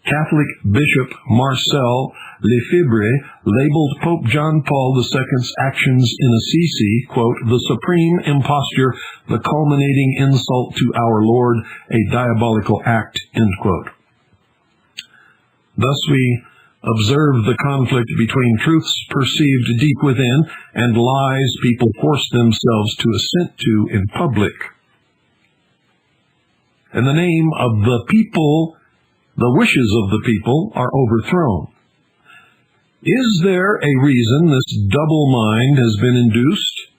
Catholic Bishop Marcel Lefebvre labeled Pope John Paul II's actions in Assisi, quote, the supreme imposture, the culminating insult to our Lord, a diabolical act, end quote. Thus we observe the conflict between truths perceived deep within and lies people force themselves to assent to in public. In the name of the people, the wishes of the people are overthrown. Is there a reason this double mind has been induced?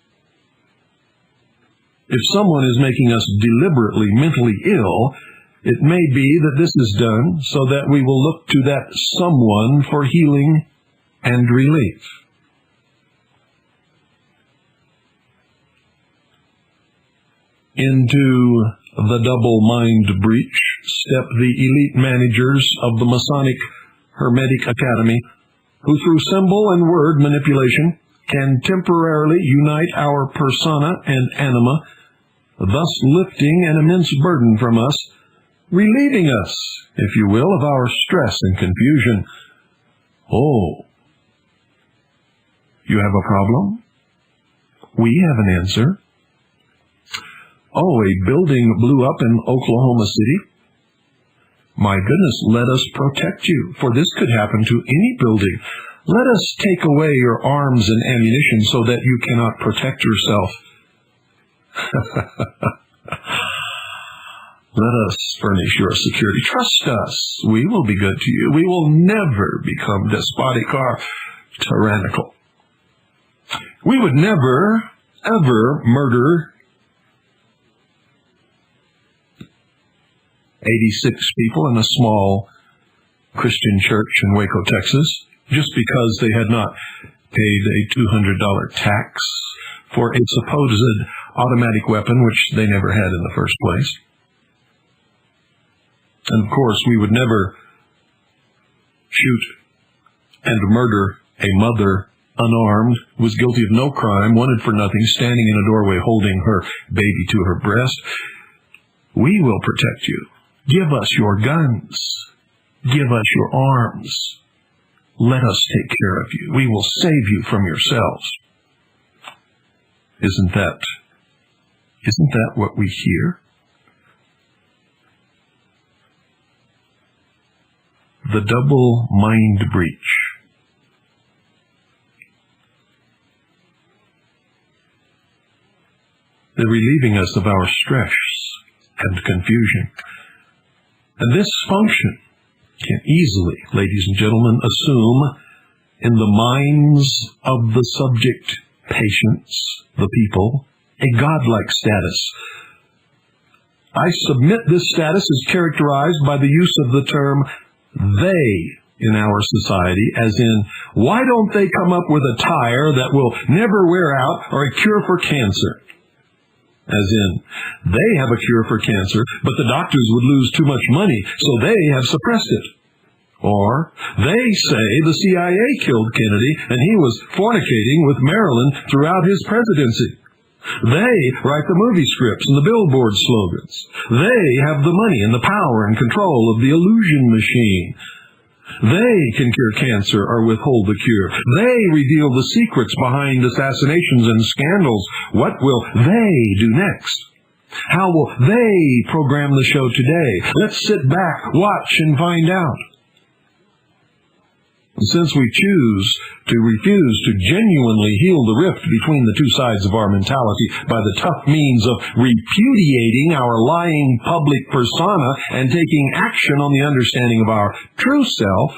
If someone is making us deliberately mentally ill, it may be that this is done so that we will look to that someone for healing and relief. Into the double mind breach step the elite managers of the Masonic Hermetic Academy, who through symbol and word manipulation can temporarily unite our persona and anima, thus lifting an immense burden from us, relieving us, if you will, of our stress and confusion. Oh, you have a problem? We have an answer. Oh, a building blew up in Oklahoma City. My goodness, let us protect you, for this could happen to any building. Let us take away your arms and ammunition so that you cannot protect yourself. Let us furnish your security. Trust us. We will be good to you. We will never become despotic or tyrannical. We would never, ever murder 86 people in a small Christian church in Waco, Texas, just because they had not paid a $200 tax for a supposed automatic weapon, which they never had in the first place. And of course, we would never shoot and murder a mother unarmed, who was guilty of no crime, wanted for nothing, standing in a doorway holding her baby to her breast. We will protect you. Give us your guns. Give us your arms. Let us take care of you. We will save you from yourselves. Isn't that what we hear? The double mind breach. They're relieving us of our stress and confusion. And this function can easily, ladies and gentlemen, assume in the minds of the subject patients, the people, a godlike status. I submit this status is characterized by the use of the term they in our society, as in, why don't they come up with a tire that will never wear out or a cure for cancer? As in, they have a cure for cancer, but the doctors would lose too much money, so they have suppressed it. Or, they say the CIA killed Kennedy and he was fornicating with Marilyn throughout his presidency. They write the movie scripts and the billboard slogans. They have the money and the power and control of the illusion machine. They can cure cancer or withhold the cure. They reveal the secrets behind assassinations and scandals. What will they do next? How will they program the show today? Let's sit back, watch, and find out. And since we choose to refuse to genuinely heal the rift between the two sides of our mentality by the tough means of repudiating our lying public persona and taking action on the understanding of our true self,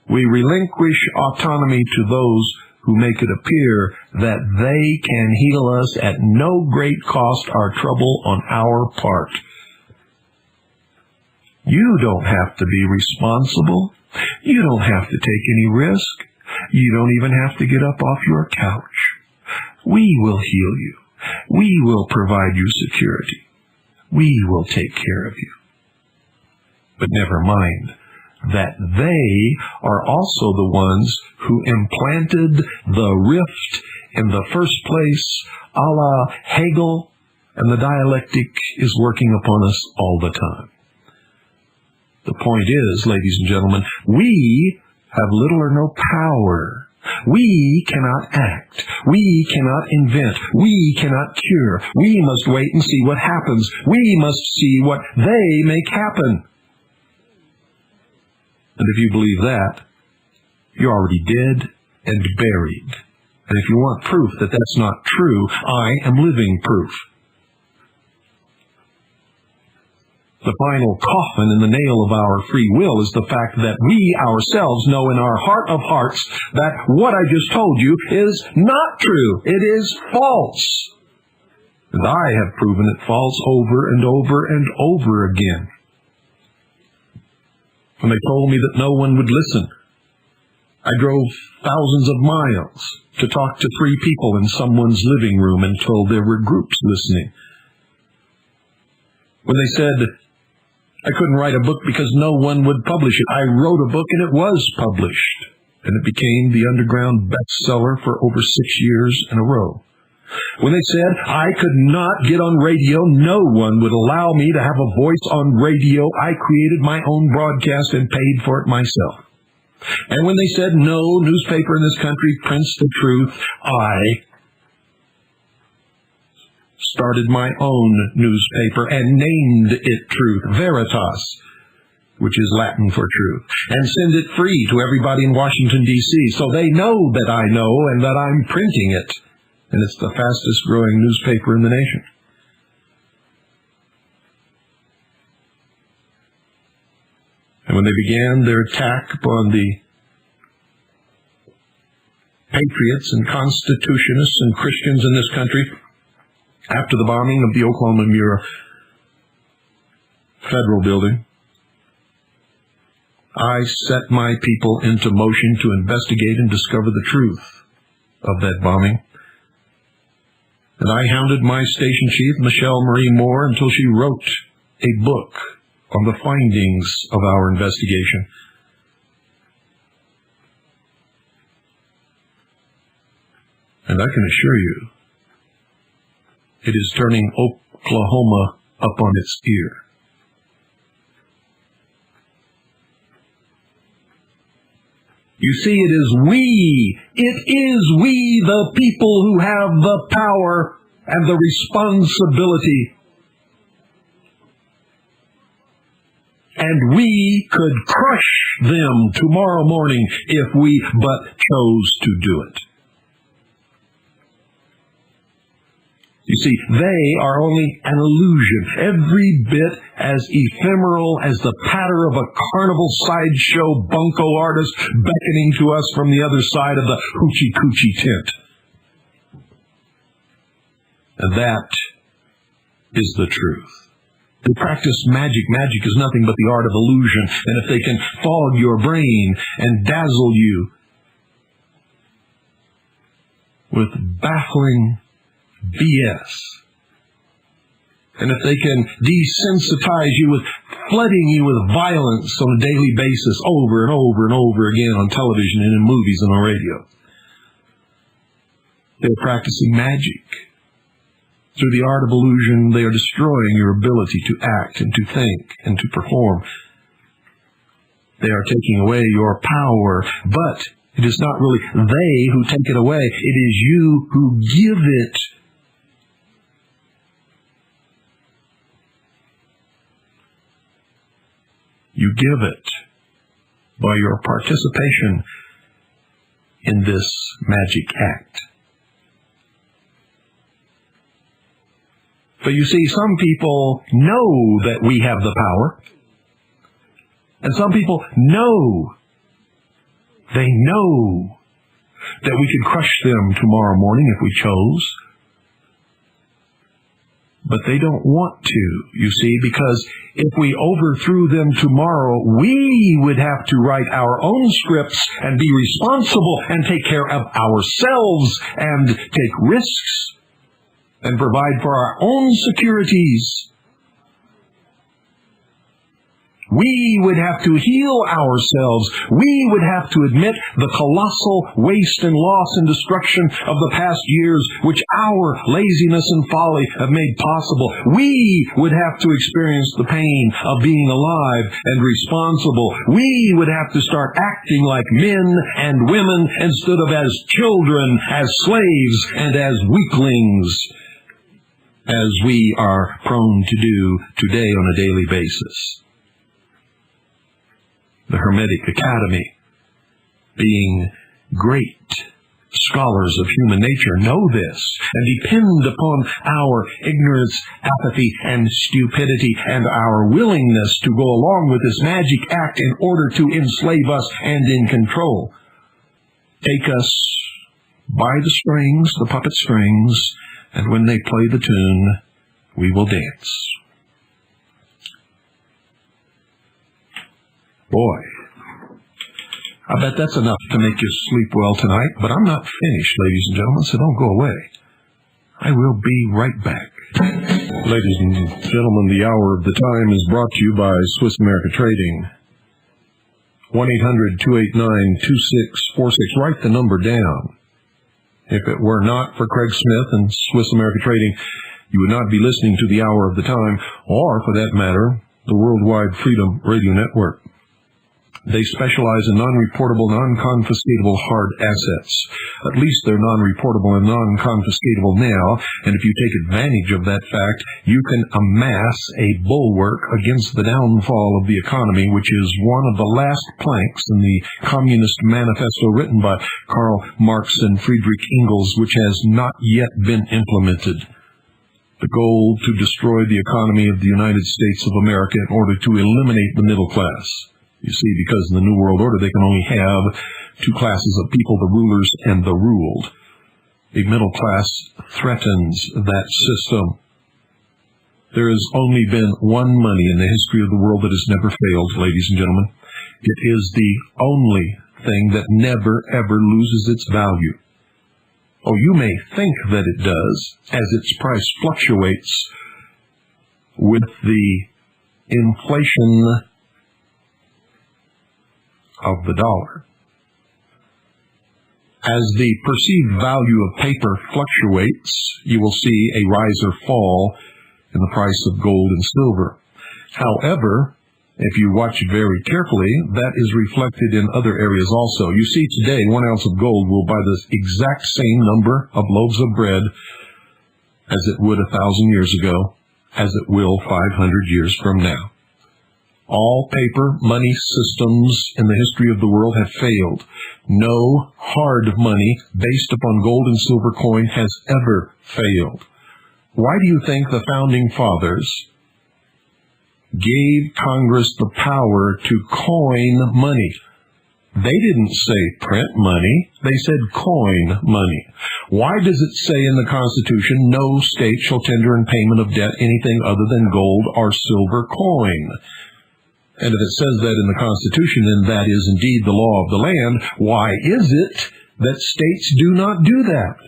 we relinquish autonomy to those who make it appear that they can heal us at no great cost or trouble on our part. You don't have to be responsible. You don't have to take any risk. You don't even have to get up off your couch. We will heal you. We will provide you security. We will take care of you. But never mind that they are also the ones who implanted the rift in the first place, a la Hegel, and the dialectic is working upon us all the time. The point is, ladies and gentlemen, we have little or no power. We cannot act. We cannot invent. We cannot cure. We must wait and see what happens. We must see what they make happen. And if you believe that, you're already dead and buried. And if you want proof that that's not true, I am living proof. The final coffin in the nail of our free will is the fact that we ourselves know in our heart of hearts that what I just told you is not true. It is false. And I have proven it false over and over and over again. When they told me that no one would listen, I drove thousands of miles to talk to 3 people in someone's living room and told there were groups listening. When they said I couldn't write a book because no one would publish it, I wrote a book and it was published. And it became the underground bestseller for over 6 years in a row. When they said I could not get on radio, no one would allow me to have a voice on radio, I created my own broadcast and paid for it myself. And when they said no newspaper in this country prints the truth, I started my own newspaper and named it Truth, Veritas, which is Latin for truth, and send it free to everybody in Washington, D.C., so they know that I know and that I'm printing it. And it's the fastest growing newspaper in the nation. And when they began their attack upon the patriots and constitutionists and Christians in this country, after the bombing of the Oklahoma Federal Building, I set my people into motion to investigate and discover the truth of that bombing. And I hounded my station chief, Michelle Marie Moore, until she wrote a book on the findings of our investigation. And I can assure you, it is turning Oklahoma up on its ear. You see, it is we, the people who have the power and the responsibility. And we could crush them tomorrow morning if we but chose to do it. You see, they are only an illusion, every bit as ephemeral as the patter of a carnival sideshow bunco artist beckoning to us from the other side of the hoochie-coochie tent. And that is the truth. They practice magic. Magic is nothing but the art of illusion. And if they can fog your brain and dazzle you with baffling BS, and if they can desensitize you with flooding you with violence on a daily basis over and over and over again on television and in movies and on radio, they're practicing magic. Through the art of illusion, they are destroying your ability to act and to think and to perform. They are taking away your power, but it is not really they who take it away. It is you who give it. You give it by your participation in this magic act. But you see, some people know that we have the power, and some people know, they know that we could crush them tomorrow morning if we chose. But they don't want to, you see, because if we overthrew them tomorrow, we would have to write our own scripts and be responsible and take care of ourselves and take risks and provide for our own securities. We would have to heal ourselves. We would have to admit the colossal waste and loss and destruction of the past years, which our laziness and folly have made possible. We would have to experience the pain of being alive and responsible. We would have to start acting like men and women instead of as children, as slaves, and as weaklings, as we are prone to do today on a daily basis. The Hermetic Academy, being great scholars of human nature, know this and depend upon our ignorance, apathy, and stupidity and our willingness to go along with this magic act in order to enslave us and in control. Take us by the strings, the puppet strings, and when they play the tune, we will dance. Boy, I bet that's enough to make you sleep well tonight, but I'm not finished, ladies and gentlemen, so don't go away. I will be right back. Ladies and gentlemen, the hour of the time is brought to you by Swiss America Trading. 1-800-289-2646. Write the number down. If it were not for Craig Smith and Swiss America Trading, you would not be listening to the hour of the time, or, for that matter, the Worldwide Freedom Radio Network. They specialize in non-reportable, non-confiscatable hard assets. At least they're non-reportable and non-confiscatable now, and if you take advantage of that fact, you can amass a bulwark against the downfall of the economy, which is one of the last planks in the Communist Manifesto written by Karl Marx and Friedrich Engels, which has not yet been implemented. The goal to destroy the economy of the United States of America in order to eliminate the middle class. You see, because in the New World Order, they can only have two classes of people, the rulers and the ruled. The middle class threatens that system. There has only been one money in the history of the world that has never failed, ladies and gentlemen. It is the only thing that never, ever loses its value. Oh, you may think that it does, as its price fluctuates with the inflation of the dollar. As the perceived value of paper fluctuates, you will see a rise or fall in the price of gold and silver. However, if you watch it very carefully, that is reflected in other areas also. You see, today, 1 ounce of gold will buy the exact same number of loaves of bread as it would 1,000 years ago, as it will 500 years from now. All paper money systems in the history of the world have failed. No hard money based upon gold and silver coin has ever failed. Why do you think the Founding Fathers gave Congress the power to coin money? They didn't say print money. They said coin money. Why does it say in the Constitution, no state shall tender in payment of debt anything other than gold or silver coin? And if it says that in the Constitution, then that is indeed the law of the land. Why is it that states do not do that?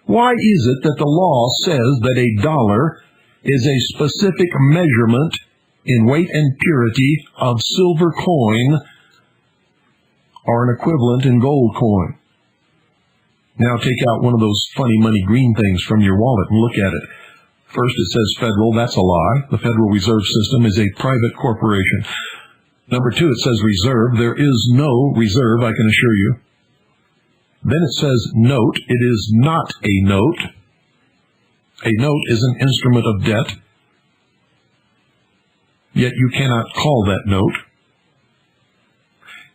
Why is it that the law says that a dollar is a specific measurement in weight and purity of silver coin or an equivalent in gold coin? Now take out one of those funny money green things from your wallet and look at it. First, it says federal. That's a lie. The Federal Reserve System is a private corporation. Number two, it says reserve. There is no reserve, I can assure you. Then it says note. It is not a note. A note is an instrument of debt. Yet you cannot call that note.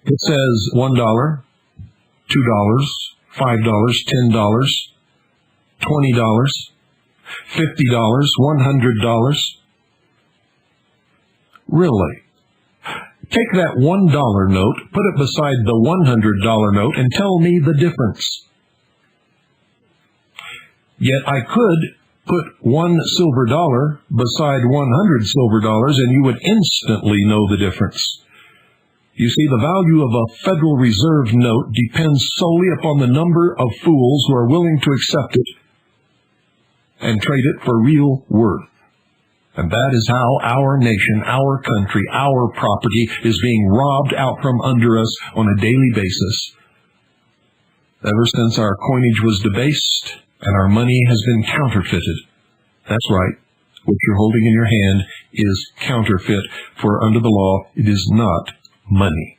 It says $1, $2, $5, $10, $20, $50, $100. Really? Take that $1 note, put it beside the $100 note, and tell me the difference. Yet I could Put $1 silver dollar beside 100 silver dollars, and you would instantly know the difference. You see, the value of a Federal Reserve note depends solely upon the number of fools who are willing to accept it and trade it for real worth. And that is how our nation, our country, our property is being robbed out from under us on a daily basis. Ever since our coinage was debased and our money has been counterfeited. That's right. What you're holding in your hand is counterfeit, for under the law it is not money,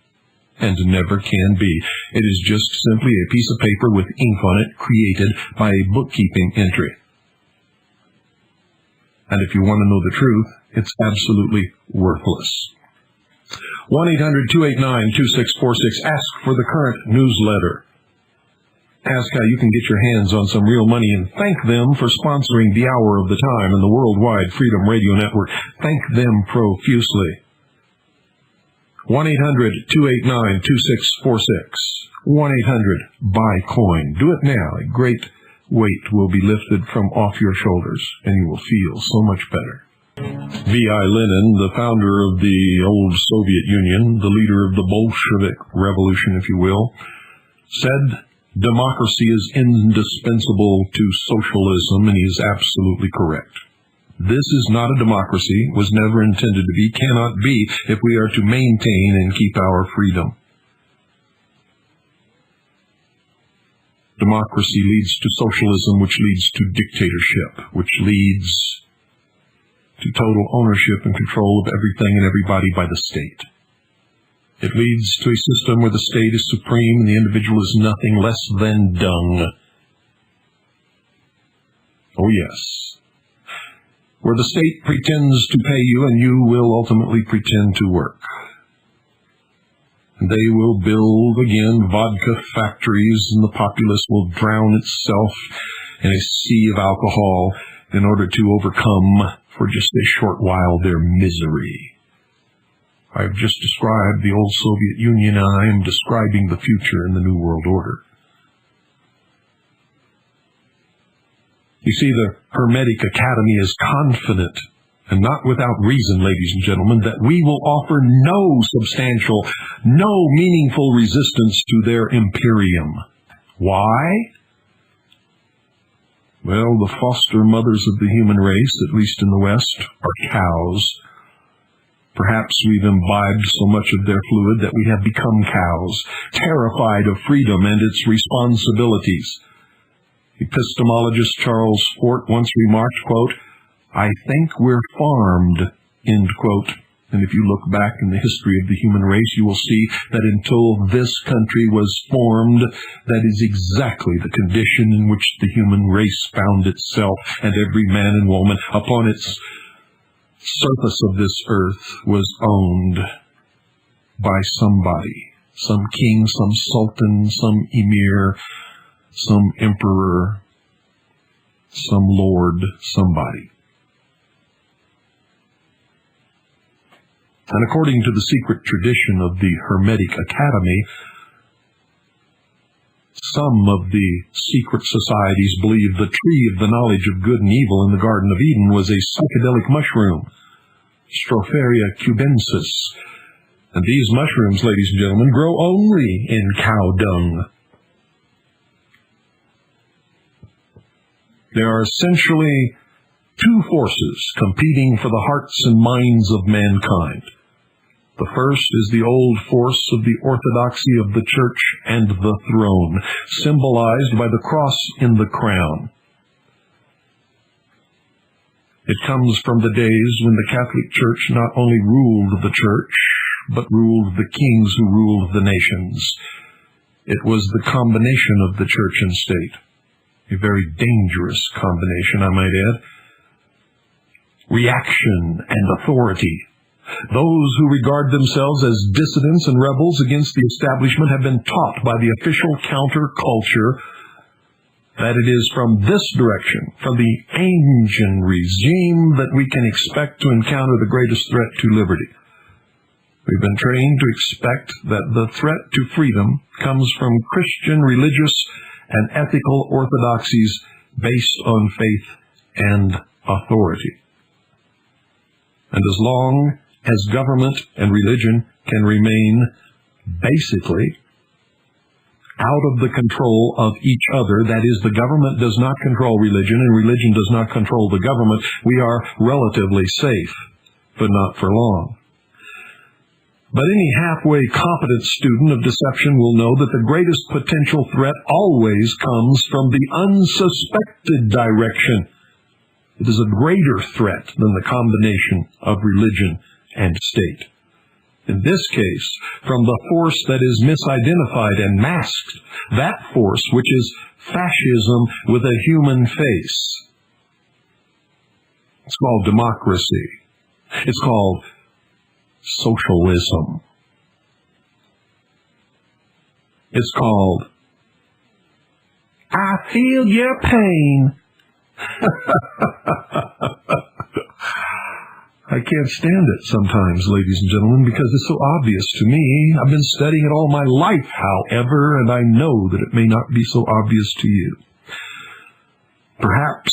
and never can be. It is just simply a piece of paper with ink on it created by a bookkeeping entry. And if you want to know the truth, it's absolutely worthless. 1-800-289-2646. Ask for the current newsletter. Ask how you can get your hands on some real money, and thank them for sponsoring the Hour of the Time and the Worldwide Freedom Radio Network. Thank them profusely. 1-800-289-2646. 1-800-BUY-COIN. Do it now. A great weight will be lifted from off your shoulders, and you will feel so much better. V.I. Lenin, the founder of the old Soviet Union, the leader of the Bolshevik Revolution, if you will, said, democracy is indispensable to socialism, and he is absolutely correct. This is not a democracy, was never intended to be, cannot be, if we are to maintain and keep our freedom. Democracy leads to socialism, which leads to dictatorship, which leads to total ownership and control of everything and everybody by the state. It leads to a system where the state is supreme and the individual is nothing less than dung. Oh yes. Where the state pretends to pay you and you will ultimately pretend to work. And they will build again vodka factories, and the populace will drown itself in a sea of alcohol in order to overcome for just a short while their misery. I've just described the old Soviet Union, and I am describing the future in the New World Order. You see, the Hermetic Academy is confident, and not without reason, ladies and gentlemen, that we will offer no substantial, no meaningful resistance to their imperium. Why? Well, the foster mothers of the human race, at least in the West, are cows. Perhaps we've imbibed so much of their fluid that we have become cows, terrified of freedom and its responsibilities. Epistemologist Charles Fort once remarked, quote, "I think we're farmed," end quote. And if you look back in the history of the human race, you will see that until this country was formed, that is exactly the condition in which the human race found itself, and every man and woman upon its surface of this earth was owned by somebody, some king, some sultan, some emir, some emperor, some lord, somebody. And according to the secret tradition of the Hermetic Academy, some of the secret societies believe the tree of the knowledge of good and evil in the Garden of Eden was a psychedelic mushroom, Stropharia cubensis. And these mushrooms, ladies and gentlemen, grow only in cow dung. There are essentially two forces competing for the hearts and minds of mankind. The first is the old force of the orthodoxy of the church and the throne, symbolized by the cross in the crown. It comes from the days when the Catholic Church not only ruled the church, but ruled the kings who ruled the nations. It was the combination of the church and state. A very dangerous combination, I might add. Reaction and authority. Those who regard themselves as dissidents and rebels against the establishment have been taught by the official counterculture that it is from this direction, from the ancient regime, that we can expect to encounter the greatest threat to liberty. We've been trained to expect that the threat to freedom comes from Christian religious and ethical orthodoxies based on faith and authority. And as long as government and religion can remain basically out of the control of each other, that is, the government does not control religion and religion does not control the government, we are relatively safe, but not for long. But any halfway competent student of deception will know that the greatest potential threat always comes from the unsuspected direction. It is a greater threat than the combination of religion and state. In this case, from the force that is misidentified and masked, that force which is fascism with a human face. It's called democracy. It's called socialism. It's called, I feel your pain. I can't stand it sometimes, ladies and gentlemen, because it's so obvious to me. I've been studying it all my life, however, and I know that it may not be so obvious to you. Perhaps,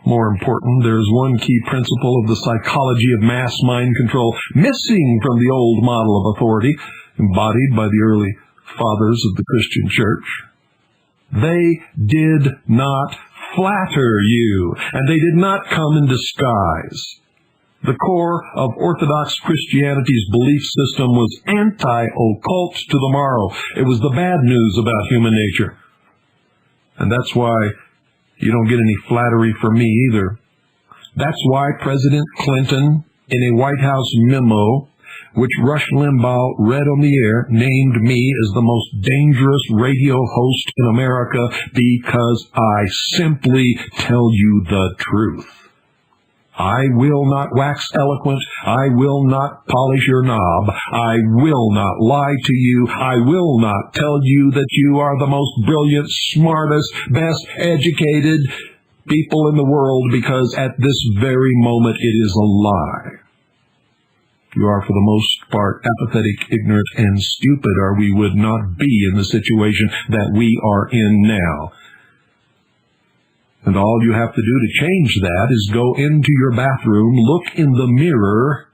more important, there is one key principle of the psychology of mass mind control missing from the old model of authority embodied by the early fathers of the Christian church. They did not flatter you, and they did not come in disguise. The core of Orthodox Christianity's belief system was anti-occult to the marrow. It was the bad news about human nature. And that's why you don't get any flattery from me either. That's why President Clinton, in a White House memo, which Rush Limbaugh read on the air, named me as the most dangerous radio host in America because I simply tell you the truth. I will not wax eloquent. I will not polish your knob. I will not lie to you. I will not tell you that you are the most brilliant, smartest, best educated people in the world, because at this very moment it is a lie. You are for the most part apathetic, ignorant, and stupid, or we would not be in the situation that we are in now. And all you have to do to change that is go into your bathroom, look in the mirror,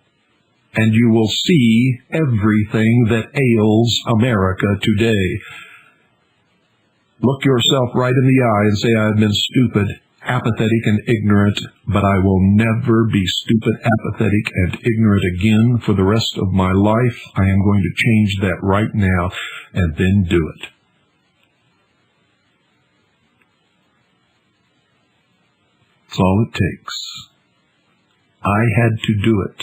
and you will see everything that ails America today. Look yourself right in the eye and say, I have been stupid, apathetic, and ignorant, but I will never be stupid, apathetic, and ignorant again for the rest of my life. I am going to change that right now, and then do it. That's all it takes. I had to do it.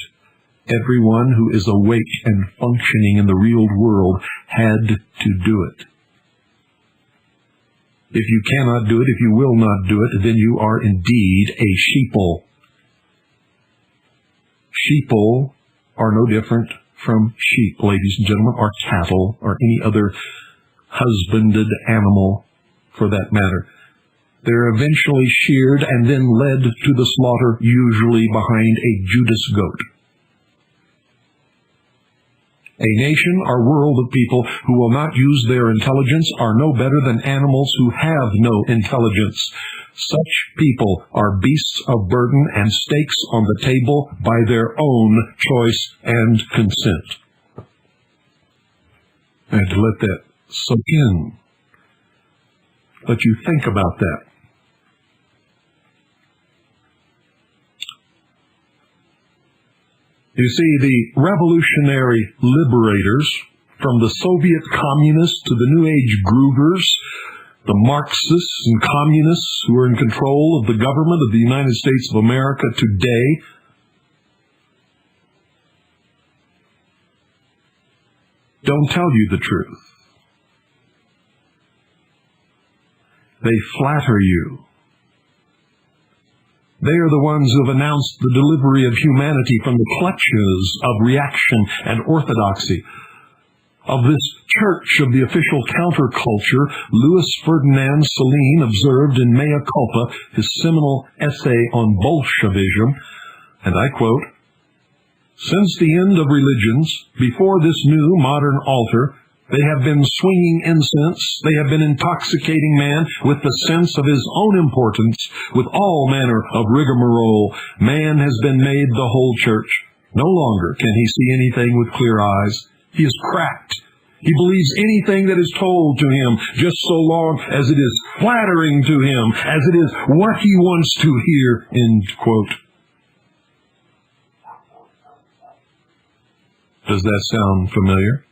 Everyone who is awake and functioning in the real world had to do it. If you cannot do it, if you will not do it, then you are indeed a sheeple. Sheeple are no different from sheep, ladies and gentlemen, or cattle, or any other husbanded animal for that matter. They're eventually sheared and then led to the slaughter, usually behind a Judas goat. A nation or world of people who will not use their intelligence are no better than animals who have no intelligence. Such people are beasts of burden and stakes on the table by their own choice and consent. And to let that soak in, let you think about that. You see, the revolutionary liberators, from the Soviet communists to the New Age groovers, the Marxists and communists who are in control of the government of the United States of America today, don't tell you the truth. They flatter you. They are the ones who have announced the delivery of humanity from the clutches of reaction and orthodoxy. Of this church of the official counterculture, Louis Ferdinand Céline observed in Mea Culpa, his seminal essay on Bolshevism, and I quote, "Since the end of religions, before this new modern altar, They have been swinging incense. They have been intoxicating man with the sense of his own importance, with all manner of rigmarole. Man has been made the whole church. No longer can he see anything with clear eyes. He is cracked. He believes anything that is told to him, just so long as it is flattering to him, as it is what he wants to hear, end quote. Does that sound familiar?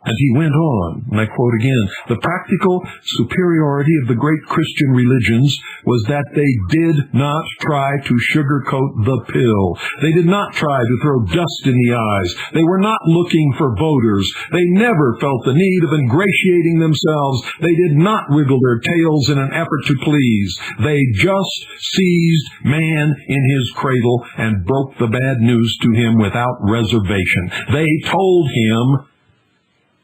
And he went on, and I quote again, the practical superiority of the great Christian religions was that they did not try to sugarcoat the pill. They did not try to throw dust in the eyes. They were not looking for voters. They never felt the need of ingratiating themselves. They did not wiggle their tails in an effort to please. They just seized man in his cradle and broke the bad news to him without reservation. They told him,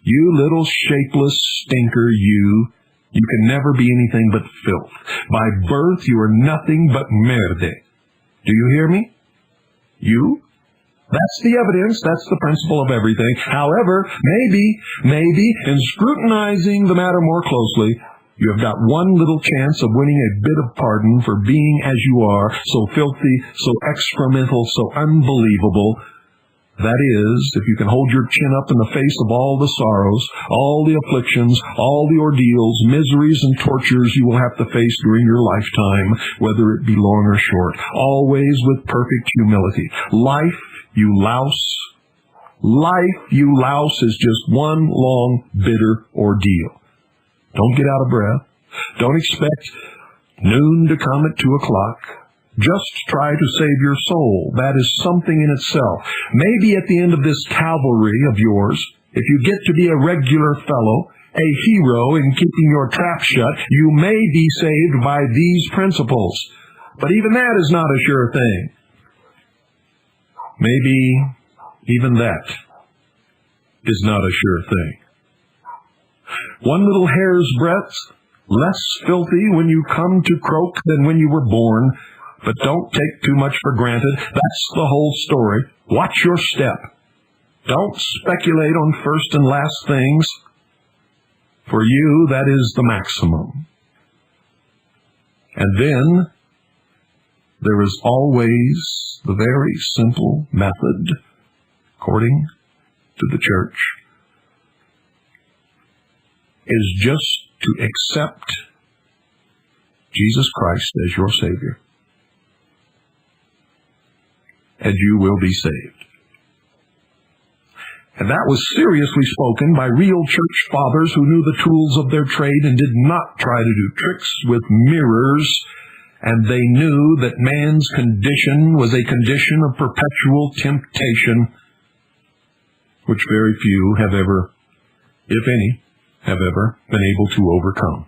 you little shapeless stinker, you can never be anything but filth. By birth, you are nothing but merde. Do you hear me? You? That's the evidence. That's the principle of everything. However, maybe, in scrutinizing the matter more closely, you have got one little chance of winning a bit of pardon for being as you are, so filthy, so excremental, so unbelievable. That is, if you can hold your chin up in the face of all the sorrows, all the afflictions, all the ordeals, miseries, and tortures you will have to face during your lifetime, whether it be long or short, always with perfect humility. Life, you louse, is just one long, bitter ordeal. Don't get out of breath. Don't expect noon to come at 2 o'clock. Just try to save your soul. That is something in itself. Maybe at the end of this cavalry of yours, if you get to be a regular fellow, a hero in keeping your trap shut, you may be saved by these principles. But even that is not a sure thing. Maybe even that is not a sure thing. One little hair's breadth, less filthy when you come to croak than when you were born. But don't take too much for granted. That's the whole story. Watch your step. Don't speculate on first and last things. For you, that is the maximum. And then there is always the very simple method, according to the church, is just to accept Jesus Christ as your Savior. And you will be saved. And that was seriously spoken by real church fathers who knew the tools of their trade and did not try to do tricks with mirrors. And they knew that man's condition was a condition of perpetual temptation, which very few have ever, if any, have ever been able to overcome.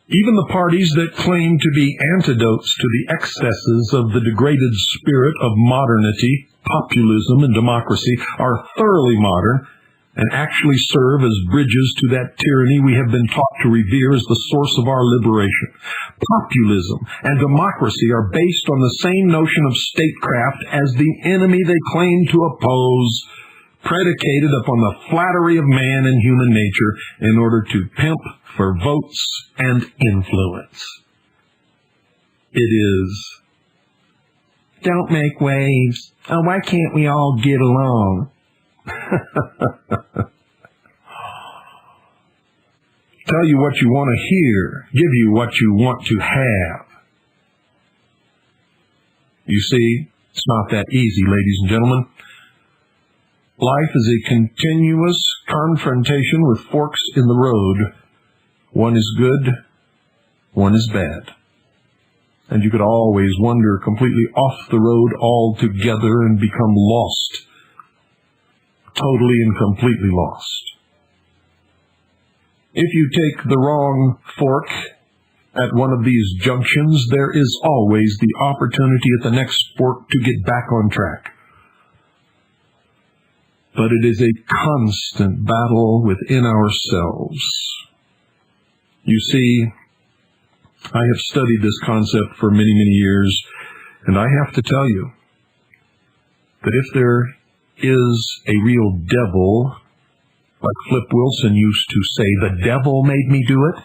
Even the parties that claim to be antidotes to the excesses of the degraded spirit of modernity, populism, and democracy are thoroughly modern and actually serve as bridges to that tyranny we have been taught to revere as the source of our liberation. Populism and democracy are based on the same notion of statecraft as the enemy they claim to oppose, predicated upon the flattery of man and human nature in order to pimp for votes and influence. It is, don't make waves. Oh, why can't we all get along? Tell you what you want to hear, give you what you want to have. You see, it's not that easy, ladies and gentlemen. Life is a continuous confrontation with forks in the road. One is good, one is bad. And you could always wander completely off the road altogether and become lost. Totally and completely lost. If you take the wrong fork at one of these junctions, there is always the opportunity at the next fork to get back on track. But it is a constant battle within ourselves. You see, I have studied this concept for many, many years, and I have to tell you that if there is a real devil, like Flip Wilson used to say, the devil made me do it.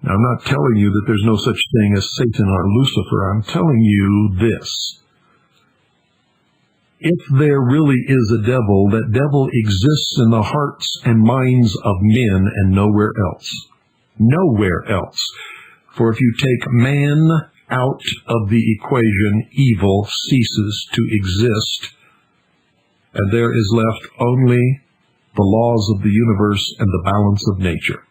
Now, I'm not telling you that there's no such thing as Satan or Lucifer. I'm telling you this. If there really is a devil, that devil exists in the hearts and minds of men and nowhere else. Nowhere else. For if you take man out of the equation, evil ceases to exist, and there is left only the laws of the universe and the balance of nature.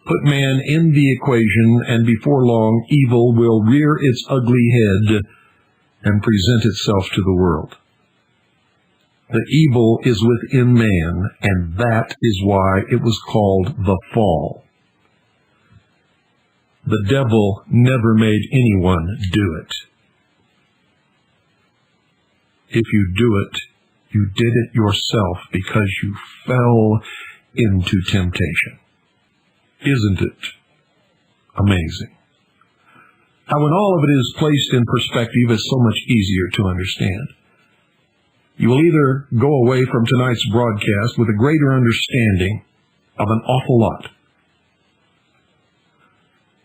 Put man in the equation, and before long, evil will rear its ugly head and present itself to the world. The evil is within man, and that is why it was called the fall. The devil never made anyone do it. If you do it, you did it yourself because you fell into temptation. Isn't it amazing? How when all of it is placed in perspective, it's so much easier to understand. You will either go away from tonight's broadcast with a greater understanding of an awful lot,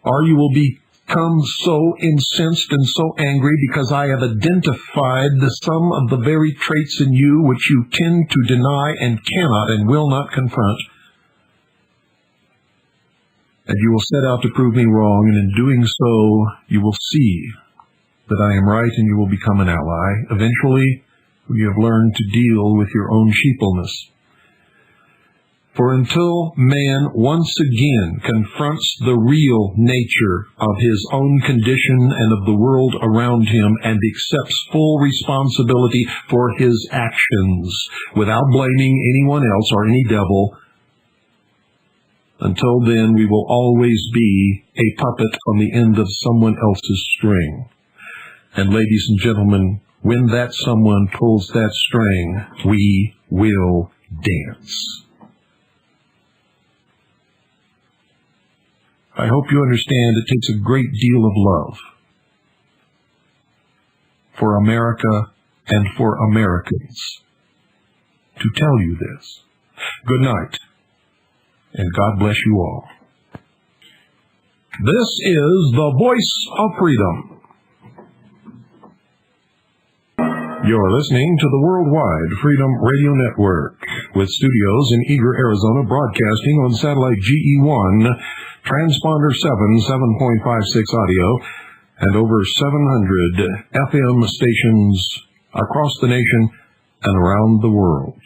or you will become so incensed and so angry because I have identified some of the very traits in you which you tend to deny and cannot and will not confront. And you will set out to prove me wrong, and in doing so, you will see that I am right, and you will become an ally. Eventually, you have learned to deal with your own sheepleness. For until man once again confronts the real nature of his own condition and of the world around him and accepts full responsibility for his actions without blaming anyone else or any devil, until then we will always be a puppet on the end of someone else's string. And ladies and gentlemen, when that someone pulls that string, we will dance. I hope you understand it takes a great deal of love for America and for Americans to tell you this. Good night, and God bless you all. This is the Voice of Freedom. You're listening to the Worldwide Freedom Radio Network, with studios in Eagar, Arizona, broadcasting on satellite GE1, transponder 7.56 audio, and over 700 FM stations across the nation and around the world.